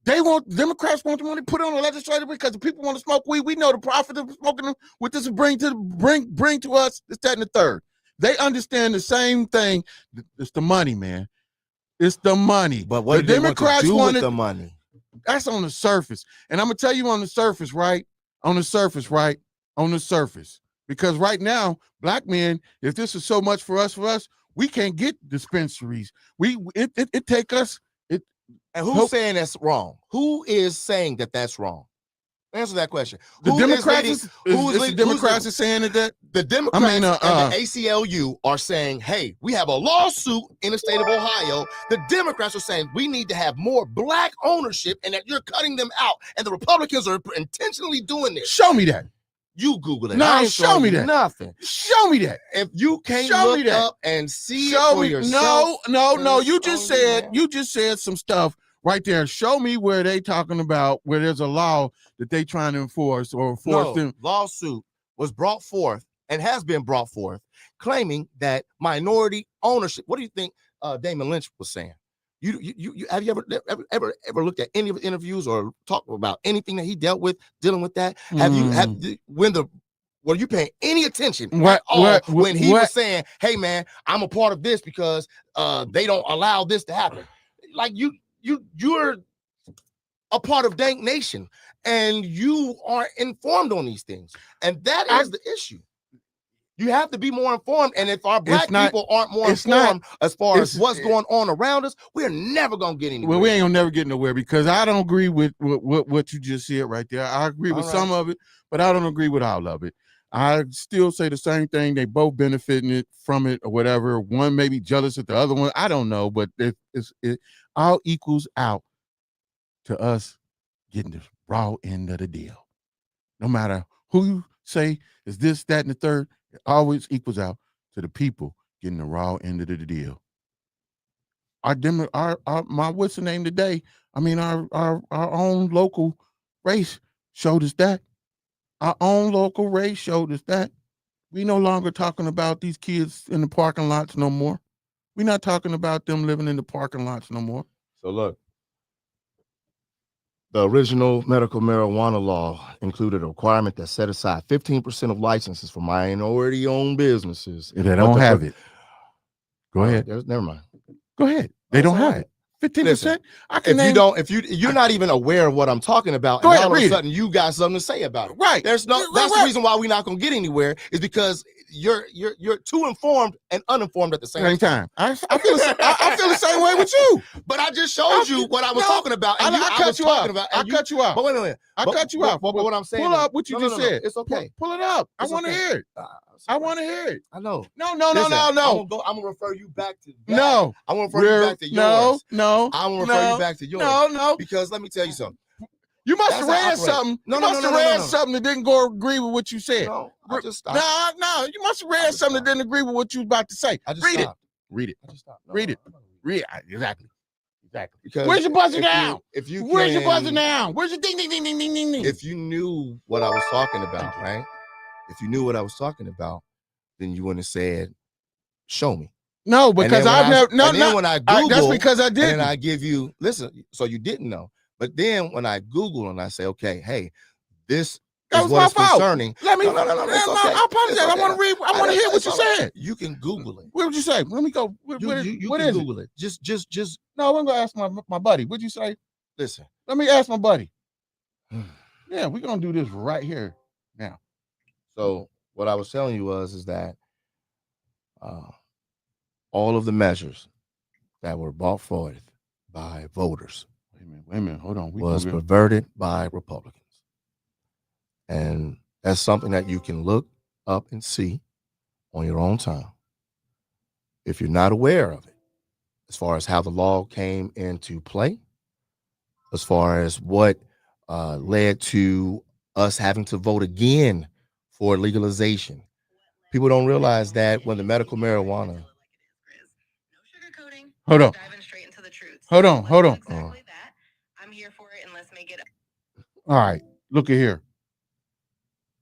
Democrats want the money put on the legislature because the people want to smoke weed. We know the profit of smoking what this will bring to us this, that, and the third. They understand the same thing. It's the money, man. It's the money. But what the Democrats want with the money? That's on the surface. And I'm gonna tell you on the surface, right? On the surface. Because right now, black men, if this is so much for us, we can't get dispensaries. It take us. And who's saying that's wrong? Who is saying that that's wrong? Answer that question. The Democrats are saying that the Democrats and the ACLU are saying, hey, we have a lawsuit in the state of Ohio. The Democrats are saying we need to have more black ownership and that you're cutting them out. And the Republicans are intentionally doing this. Show me that. You Google it. No, show me that. Nothing. Show me that. If you can't look up and see it for yourself. No. You just said some stuff right there. Show me where they talking about where there's a law that they trying to enforce or force them. Lawsuit was brought forth and has been brought forth claiming that minority ownership. What do you think Damon Lynch was saying? You have you ever looked at any of the interviews or talked about anything that he dealing with that? Were you paying any attention when he was saying, hey man, I'm a part of this because they don't allow this to happen? Like you're a part of Dank Nation and you are informed on these things. And that is the issue. You have to be more informed. And if our black people aren't more informed as far as what's going on around us, we're never going to get anywhere. Well, we ain't going to never get nowhere because I don't agree with what you just said right there. I agree with some of it, but I don't agree with all of it. I still say the same thing. They both benefiting from it or whatever. One may be jealous of the other one. I don't know, but it all equals out to us getting the raw end of the deal. No matter who you say is this, that, and the third, it always equals out to the people getting the raw end of the deal. What's the name today? I mean, our own local race showed us that. Our own local race showed us that. We no longer talking about these kids in the parking lots no more. We're not talking about them living in the parking lots no more. So look, the original medical marijuana law included a requirement that set aside 15% of licenses for minority-owned businesses. If they don't have it. Go ahead. Never mind. Go ahead. They don't have it. 15%. I can If name. you don't, you're not even aware of what I'm talking about, Go and ahead, all of a read sudden you got something to say about it. Right. There's no. That's the reason why we're not gonna get anywhere is because you're too informed and uninformed at the same time. I feel I feel the same way with you. But I just showed you what I was talking about, and I cut you off. I cut you off. But wait a minute. I cut you off. But what I'm saying, pull up what you just said. It's okay. Pull it up. I It's want to okay. hear it. I want to hear it. I know. No. Listen, I'm gonna refer you back to that. No. I'm gonna refer you back to yours. No. I'm gonna refer you back to yours. No. Because let me tell you something. You must have read something. You must have read something that didn't go agree with what you said. No, I just stopped. No. You must have read something that didn't agree with what you was about to say. Read it. Read it. I just stopped. Read it. Read it. Exactly. Because where's your buzzer now? Where's your buzzer now? Where's your ding ding ding ding ding ding ding? If you knew what I was talking about, right? If you knew what I was talking about, then you wouldn't have said, "Show me." No, because I've never. No, no. When I Google, that's because I didn't. And I give you listen. So you didn't know, but then when I Google and I say, "Okay, hey, this is what is concerning." Let me. No. I apologize. I want to read. I want to hear what you said. You can Google it. What would you say? Let me go. You what can is Google it? Just. No, I'm gonna ask my buddy. What'd you say? Listen. Let me ask my buddy. Yeah, we're gonna do this right here now. So what I was telling you is that all of the measures that were brought forth by voters wait a minute, hold on. Was perverted by Republicans. And that's something that you can look up and see on your own time. If you're not aware of it, as far as how the law came into play, as far as what led to us having to vote again for legalization. People don't realize that when the medical marijuana. Hold on. Hold on. I'm here for it, and let's make it. All right. Look at here.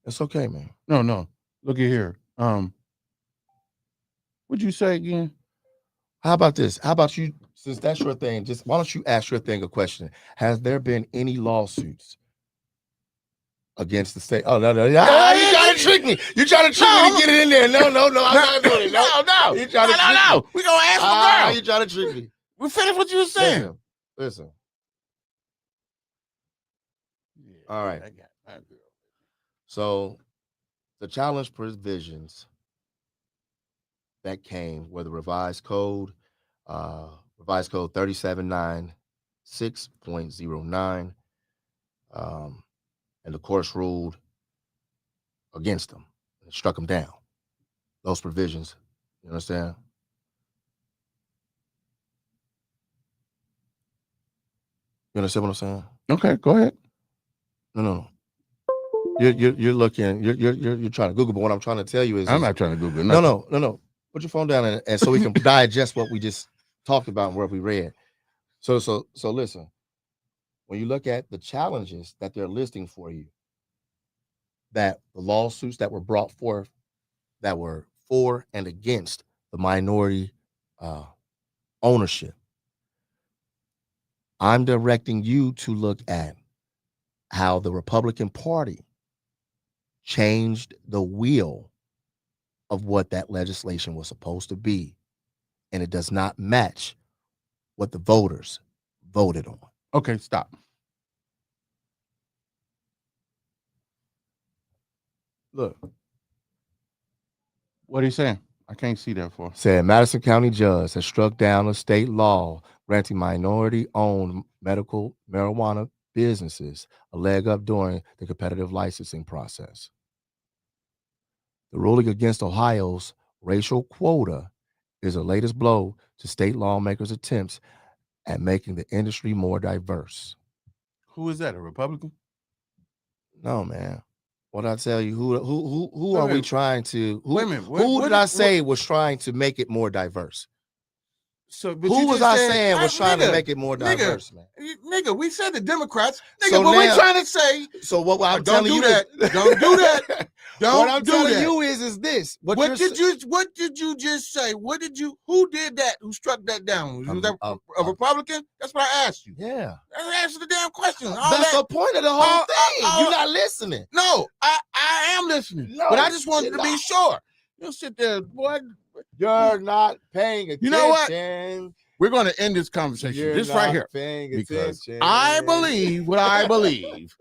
It's okay, man. No. Look at here. What'd you say again? How about this? How about you, since that's your thing, just why don't you ask your thing a question? Has there been any lawsuits against the state? Oh, no. You trying to trick me. You trying to trick me to get it in there. No, I'm not doing it. No. You trying to trick me. We're going to ask the girl. You trying to trick me. We finished what you were saying. Listen. All right. So the challenge provisions that came were the revised code 3796.09, and the courts ruled against them and struck them down. Those provisions, you understand? You understand what I'm saying? Okay, go ahead. No. You're looking. You're trying to Google, but what I'm trying to tell you is I'm not trying to Google. No. Put your phone down and so we can digest what we just talked about and what we read. So listen. When you look at the challenges that they're listing for you, that the lawsuits that were brought forth that were for and against the minority ownership, I'm directing you to look at how the Republican Party changed the wheel of what that legislation was supposed to be, and it does not match what the voters voted on. Okay, stop. Look. What are you saying? I can't see that for. Said Madison County judge has struck down a state law granting minority-owned medical marijuana businesses a leg up during the competitive licensing process. The ruling against Ohio's racial quota is the latest blow to state lawmakers' attempts at making the industry more diverse. Who is that? A Republican? No, man. What did I tell you? Who are we trying to? Who did I say was trying to make it more diverse? So, who was I saying was trying to make it more diverse, man? Nigga, we said the Democrats. Nigga, so but now, we're trying to say. So what I'm telling you that. Don't do that. What I'm telling you is this. What did you just say? Who did that? Who struck that down? Was that a Republican? That's what I asked you. Yeah. Answer the damn question. That's the point of the whole thing. You're not listening. No, I am listening. No, but I just wanted to be sure. You'll sit there, boy. You're not paying attention. You know what? we're going to end this conversation You're just right not here paying because attention. I believe what I believe.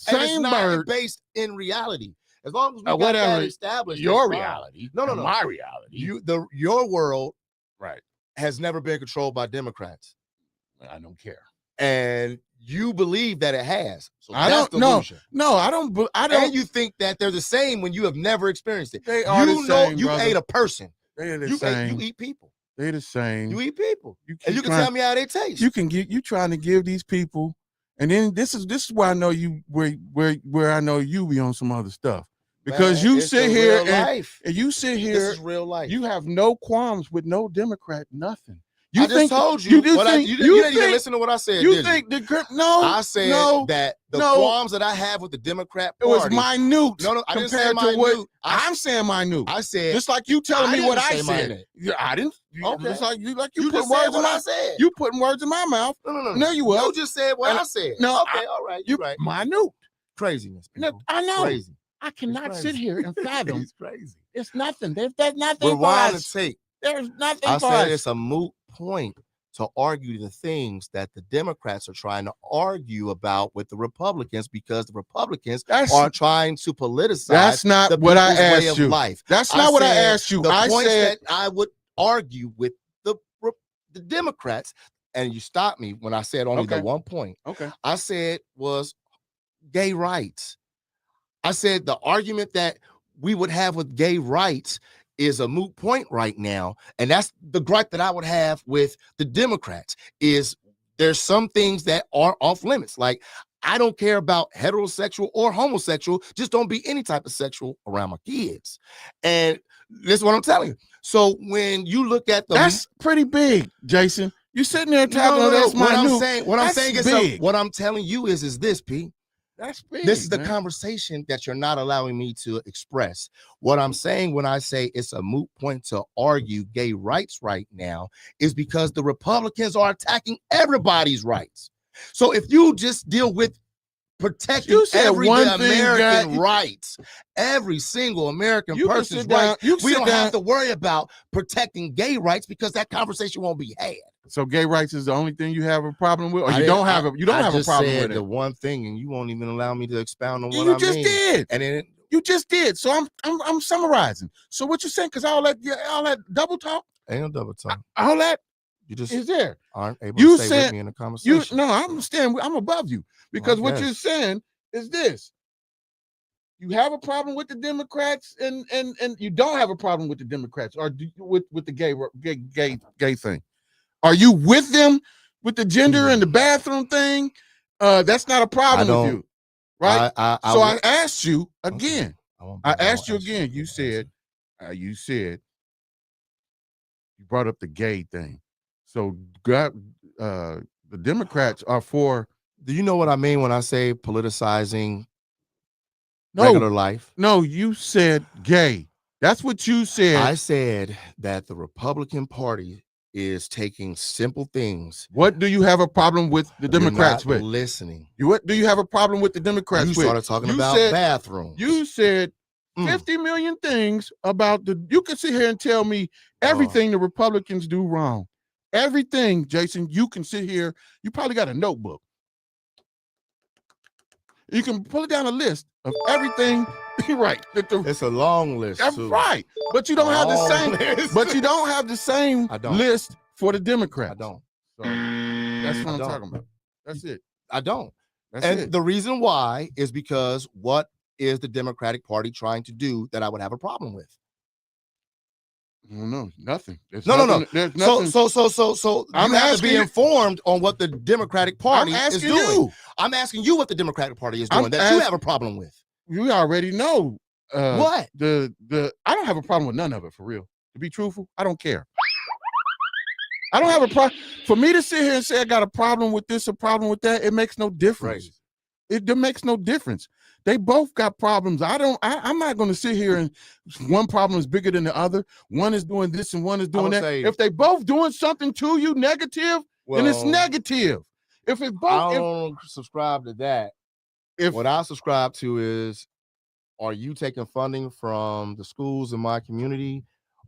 And it's Same not bird, based in reality. As long as we got whatever that established, your it's fine. reality, No, and my reality. Your world Right. has never been controlled by Democrats. I don't care. And you believe that it has. So I that's don't know. delusion. No, I don't. I don't. And you think that they're the same when you have never experienced it. They are the same, you brother. ate a person. They're the You same. eat people. They're the same. You eat people. You And you can tell me how they taste. You can get you trying to give these people, and then this is where I know you where I know you be on some other stuff. Because Man, you sit here and you sit here. This is real life. You have no qualms with no Democrat, nothing. I just told you. You didn't even listen to what I said. You think no? I said that the qualms that I have with the Democrat Party. It was minute. No, I didn't say compared to minute. what I'm saying minute. I said just like you telling me what I said. Minute. Yeah, I didn't. Okay. Just like you put words in my said. You putting words in my mouth. No, you was. You just said what I said. No, okay, all right. You're right. Minute. Craziness. No, I know. Crazy. I cannot sit here and fathom. It's crazy. It's nothing. There's nothing. Rewind the tape. There's nothing. I said it's a moot point to argue the things that the Democrats are trying to argue about with the Republicans because the Republicans are trying to politicize. That's not what I asked you. Life. That's not what I asked you. I said that I would argue with the Democrats, and you stopped me when I said only the one point. Okay. I said was gay rights. I said the argument that we would have with gay rights is a moot point right now. And that's the gripe that I would have with the Democrats is there's some things that are off limits. Like, I don't care about heterosexual or homosexual. Just don't be any type of sexual around my kids. And this is what I'm telling you. So when you look at that's pretty big, Jason. You sitting there talking that's minute. What I'm saying is what I'm telling you is this, P. That's big. This is the conversation that you're not allowing me to express. What I'm saying when I say it's a moot point to argue gay rights right now is because the Republicans are attacking everybody's rights. So if you just deal with protecting every American rights, every single American person's rights, we don't have to worry about protecting gay rights because that conversation won't be had. So gay rights is the only thing you have a problem with, or you don't have a problem with it. The one thing, and you won't even allow me to expound on what you just did, and then you just did. So I'm summarizing. So what you saying? Because all that double talk, ain't no double talk. All that you just is there. Aren't able to stay with me in a conversation. I understand. I'm above you because what you're saying is this. You have a problem with the Democrats, and you don't have a problem with the Democrats, or with the gay thing. Are you with them with the gender and the bathroom thing? That's not a problem with you, right? I asked you again. I asked you again. You said you brought up the gay thing. So the Democrats are for. Do you know what I mean when I say politicizing regular life? No, you said gay. That's what you said. I said that the Republican Party is taking simple things. What do you have a problem with the Democrats with? Listening. What do you have a problem with the Democrats with? You started talking about bathrooms. You said 50 million things about you can sit here and tell me everything the Republicans do wrong. Everything, Jason, you can sit here. You probably got a notebook. You can pull it down a list of everything. Right. It's a long list. That's right. But you don't have the same list. But you don't have the same list for the Democrats. I don't. So that's what I'm talking about. That's it. I don't. And the reason why is because what is the Democratic Party trying to do that I would have a problem with? No, nothing. No. There's nothing. So you have to be informed on what the Democratic Party is doing. I'm asking you what the Democratic Party is doing that you have a problem with. You already know what I don't have a problem with none of it, for real. To be truthful, I don't care. I don't have a problem. For me to sit here and say I got a problem with this, a problem with that, it makes no difference. Right. It makes no difference. They both got problems. I'm not going to sit here and one problem is bigger than the other. One is doing this and one is doing that. If they both doing something to you negative, then it's negative. If it's both, I don't subscribe to that. What I subscribe to is, are you taking funding from the schools in my community?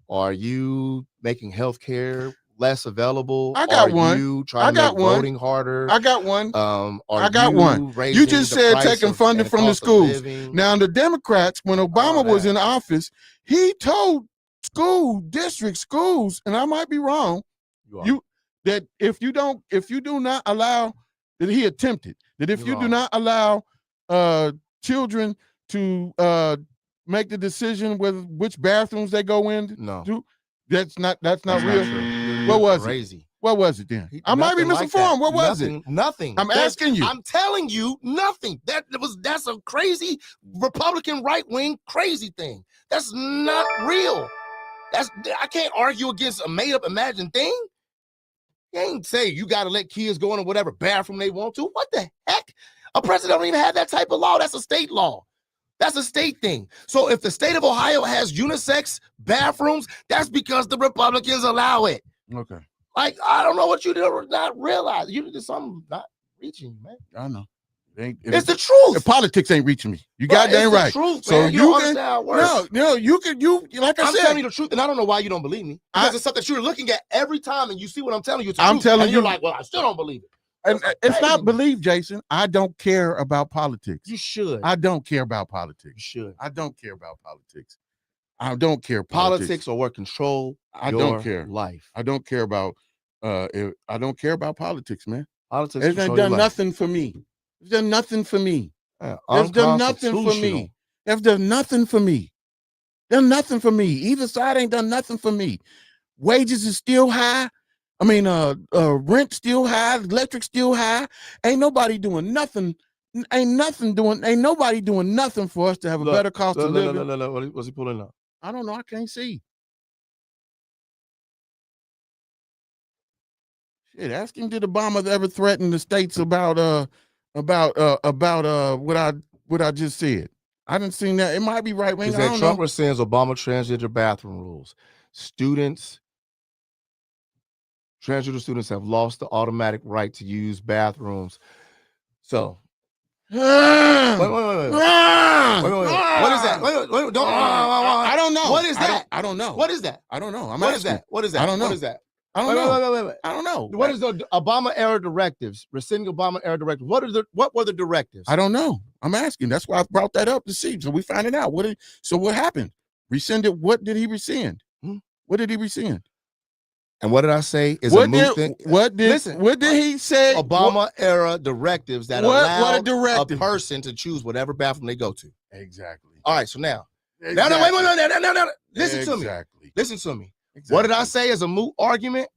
Are you making healthcare less available? I got Are one. you trying I to got make one. voting harder? I got one. Are I got you one. raising You just the said price taking of- funding and from the cost of schools. living? Now, the Democrats, when Obama was that. in office, he told schools, and I might be wrong, that if you do not allow, that he attempted, that if you do not allow children to make the decision with which bathrooms they go in, that's not real. True. What was crazy. it? What was it then? I might be misinformed. What was it? Nothing. I'm asking you. I'm telling you, nothing. That's a crazy Republican right-wing crazy thing. That's not real. I can't argue against a made-up imagined thing. You ain't say you got to let kids go into whatever bathroom they want to. What the heck? A president don't even have that type of law. That's a state law. That's a state thing. So if the state of Ohio has unisex bathrooms, that's because the Republicans allow it. Okay. Like, I don't know what you do not realize. You did something not reaching you, man. I know. It's the truth. The politics ain't reaching me. You goddamn right. Truth, so man. you can like I'm said, telling you the truth, and I don't know why you don't believe me. Because it's something that you're looking at every time, and you see what I'm telling you. I'm telling and you, you're like, well, I still don't believe it. And it's not believe, Jason. I don't care about politics. You should. I don't care about politics. You should. I don't care about politics. I don't care. Politics or what control I don't care. Life. I don't care about I don't care about politics, man. Politics it's done nothing for me. It's done nothing for me. It's done nothing for me. It's done nothing for me. Done nothing for me. Either side ain't done nothing for me. Wages is still high. I mean, rent still high, electric still high. Ain't nobody doing nothing. Ain't nobody doing nothing for us to have a better cost of living. Look. What's he pulling up? I don't know. I can't see. Shit, ask him, did Obama ever threaten the states about what I just said? I didn't see that. It might be right wing. I don't Trump know. rescinds Obama transgender bathroom rules. Transgender students have lost the automatic right to use bathrooms. So, wait. What is that? Wait, don't. I don't know. What is that? I don't know. What is that? I don't know. What is that? What is that? I don't know. What is that? I don't know. Wait. I don't know. What is the Obama era directives? Rescinding Obama era directives. What were the directives? I don't know. I'm asking. That's why I brought that up to see. So we find it out. What happened? Rescinded. What did he rescind? What did he rescind? And what did I say? Is a moot thing. What did he say? Obama era directives that allow a person to choose whatever bathroom they go to. Exactly. All right. So now, wait. Listen to me. Listen to me. Exactly. What did I say as a moot argument?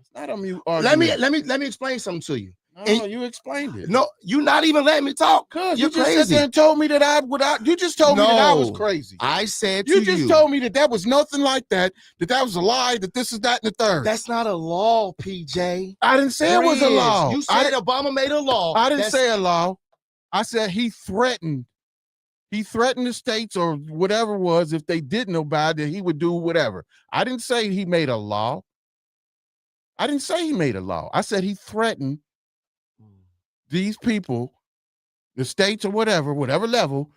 It's not a moot argument. Let me explain something to you. No, you explained it. No, you not even letting me talk. Cause you're you just crazy. sat there and told me that you just told me that I was crazy. I said you just told me that was nothing like that. That was a lie. That this is that and the third. That's not a law, PJ. I didn't say it was a law. You said Obama made a law. I didn't say a law. I said he threatened. He threatened the states or whatever it was, if they didn't obey, that he would do whatever. I didn't say he made a law. I didn't say he made a law. I said he threatened these people, the states or whatever level,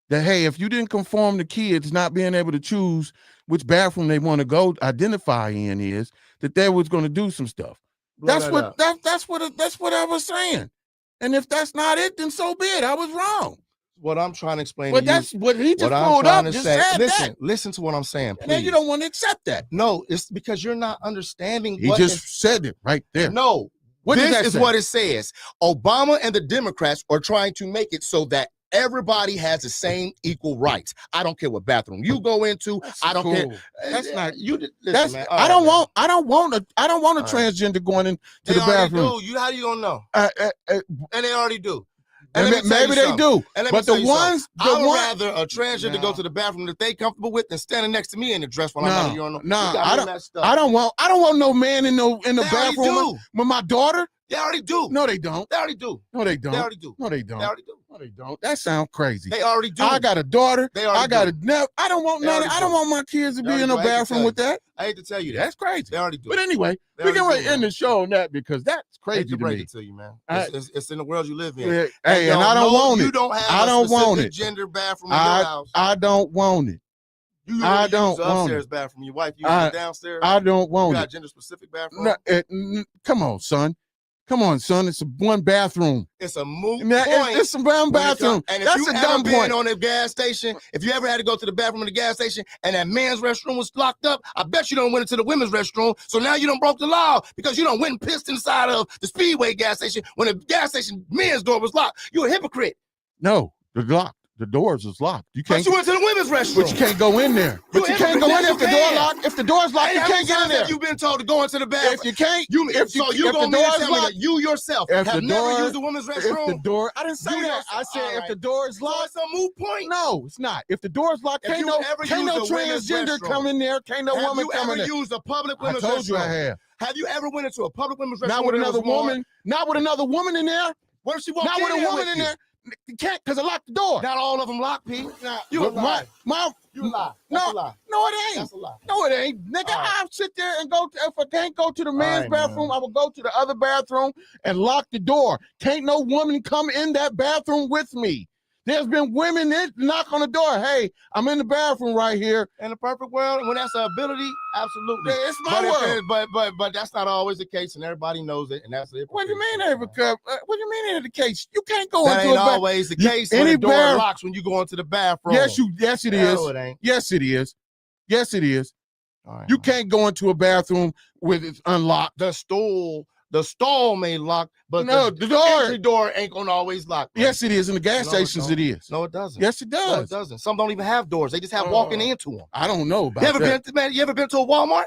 that, hey, if you didn't conform to kids not being able to choose which bathroom they want to go identify in, is that they was going to do some stuff. That's what I was saying. And if that's not it, then so be it. I was wrong. What I'm trying to explain to you. But that's what he just pulled up. Listen to what I'm saying, please. Now you don't want to accept that. No, it's because you're not understanding. He just said it right there. No, this is what it says. Obama and the Democrats are trying to make it so that everybody has the same equal rights. I don't care what bathroom you go into. I don't care. That's not you. Listen, man. I don't want a transgender going into the bathroom. How do you gonna know? And they already do. And maybe they do. But I would rather a transgender go to the bathroom that they comfortable with than standing next to me in the dress while I'm on the I don't want no man in the bathroom with my daughter. They already do. No, they don't. They already do. No, they don't. They already do. No, they don't. They already do. No, they don't. That sounds crazy. They already do. I got a daughter. They already I don't want none. I don't want my kids to be in the bathroom with that. I hate to tell you that. That's crazy. They already do. But anyway, we can end the show on that because that's crazy I hate to break me. it to you, man. It's in the world you live in. Hey, and I don't want it. You don't have I don't want it. gender bathroom in your house. I don't want it. You I use don't the want upstairs it. bathroom. Your wife uses the downstairs. I don't You want got it. gender specific bathroom. No, come on, son. Come on, son. It's a one bathroom. It's a moot point. It's a one bathroom. And if That's you a ever dumb been point. on a gas station, if you ever had to go to the bathroom in the gas station and that men's restroom was locked up, I bet you don't went into the women's restroom. So now you don't broke the law because you don't went and pissed inside of the Speedway gas station when the gas station men's door was locked. You're a hypocrite. No, the locked. The doors is locked. You But can't. you went to the women's restroom. But you can't go in there. But you can't go in if the door locked. If the door's locked, you can't get in there. You've been told to go into the bathroom. If you can't, you're if gonna the tell me door's that you yourself have never used the women's restroom. If the door, I didn't say You that. yourself. I said All if the door is So locked. it's a moot point. No, it's not. If the door's locked, If can't you no ever used a women's transgender restroom, come in there. Can't no woman come in Have there. you ever used a public I women's told you I restroom? have. Have you ever went into a public women's restroom? Not with another woman. Not with another woman in there. What if she walked Not in with a there woman in there. You can't because I locked the door. Not all of them locked, P. You a But lie. You a lie. That's a No, lie. no, it ain't. That's a lie. No, it ain't. Nigga, All right. I'll sit there and go. If I can't go to the men's right, bathroom, man. I will go to the other bathroom and lock the door. Can't no woman come in that bathroom with me. There's been women that knock on the door. Hey, I'm in the bathroom right here. In the perfect world, when that's an ability, absolutely. Yeah, it's my world. But that's not always the case, and everybody knows it. And that's it. What do you mean every cup? What do you mean in the case? You can't go That into ain't a bathroom. always the You- case when any the door bath- locks when you go into the bathroom. Yes, it is. No, it ain't. Yes, it is. Yes, it is. All right, You man. can't go into a bathroom with it unlocked. The stall may lock, but No, the the door. entry door ain't gonna always lock. Man. Yes, it is. In the gas No, it stations, don't. it is. No, it doesn't. Yes, it No, does. it doesn't. Some don't even have doors. They just have walking into them. I don't know about You ever that. been, man? You ever been to a Walmart?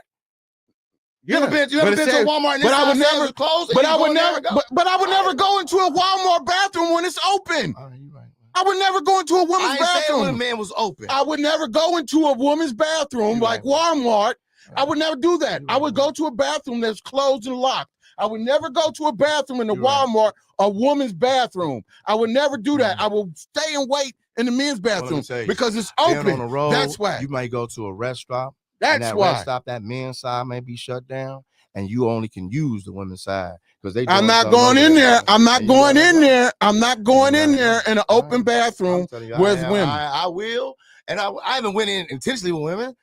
You ever been but to it a said- Walmart and but I would inside sales never- is closed? But and I you go would in there never. and go? But I would never go into a Walmart bathroom when it's open. All right, you right. I would never go into a I woman's ain't saying when the bathroom. man was open. I would never go into a woman's bathroom You like right. Walmart. I would never do that. You I would right. go to a bathroom that's closed and locked. I would never go to a bathroom in the You right. Walmart, a woman's bathroom. I would never do that. Mhm. I will stay and wait in the men's Well, let me bathroom tell you, because it's Being open. on the road, That's why. you might go to a rest stop. That's And that why. rest stop, that men's side may be shut down, and you only can use the women's side because they. I'm doing not something going over in there. there. I'm not And you going gotta in go. there. I'm not going You in gotta there go. in an All open right. bathroom I'm telling you, with I women. I will, and I haven't went in intentionally with women.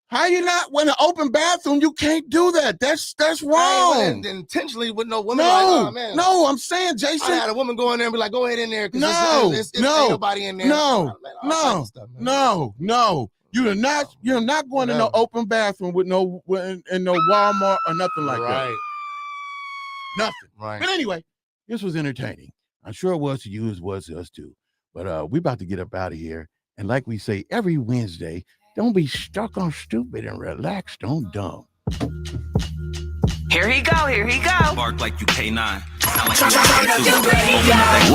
How you not when an open bathroom? You can't do that. That's I ain't wrong. went in intentionally with no women. Like, No, oh, man. no. I'm saying, I Jason. had a woman go in there and be like, "Go ahead in there." 'Cause No, it's no, ain't nobody in there. no, Man, all types no, of stuff, man. no. You're not going in no Whatever. open bathroom with no in no Walmart or nothing like that. Right, Nothing. right. But anyway, this was entertaining. I'm sure it was to you as well as us too. But we about to get up out of here. And like we say every Wednesday, don't be stuck on stupid and relaxed on dumb. Here he go. Bark like you K9.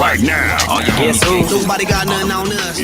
Right now. All your homies Nobody got nothing on us.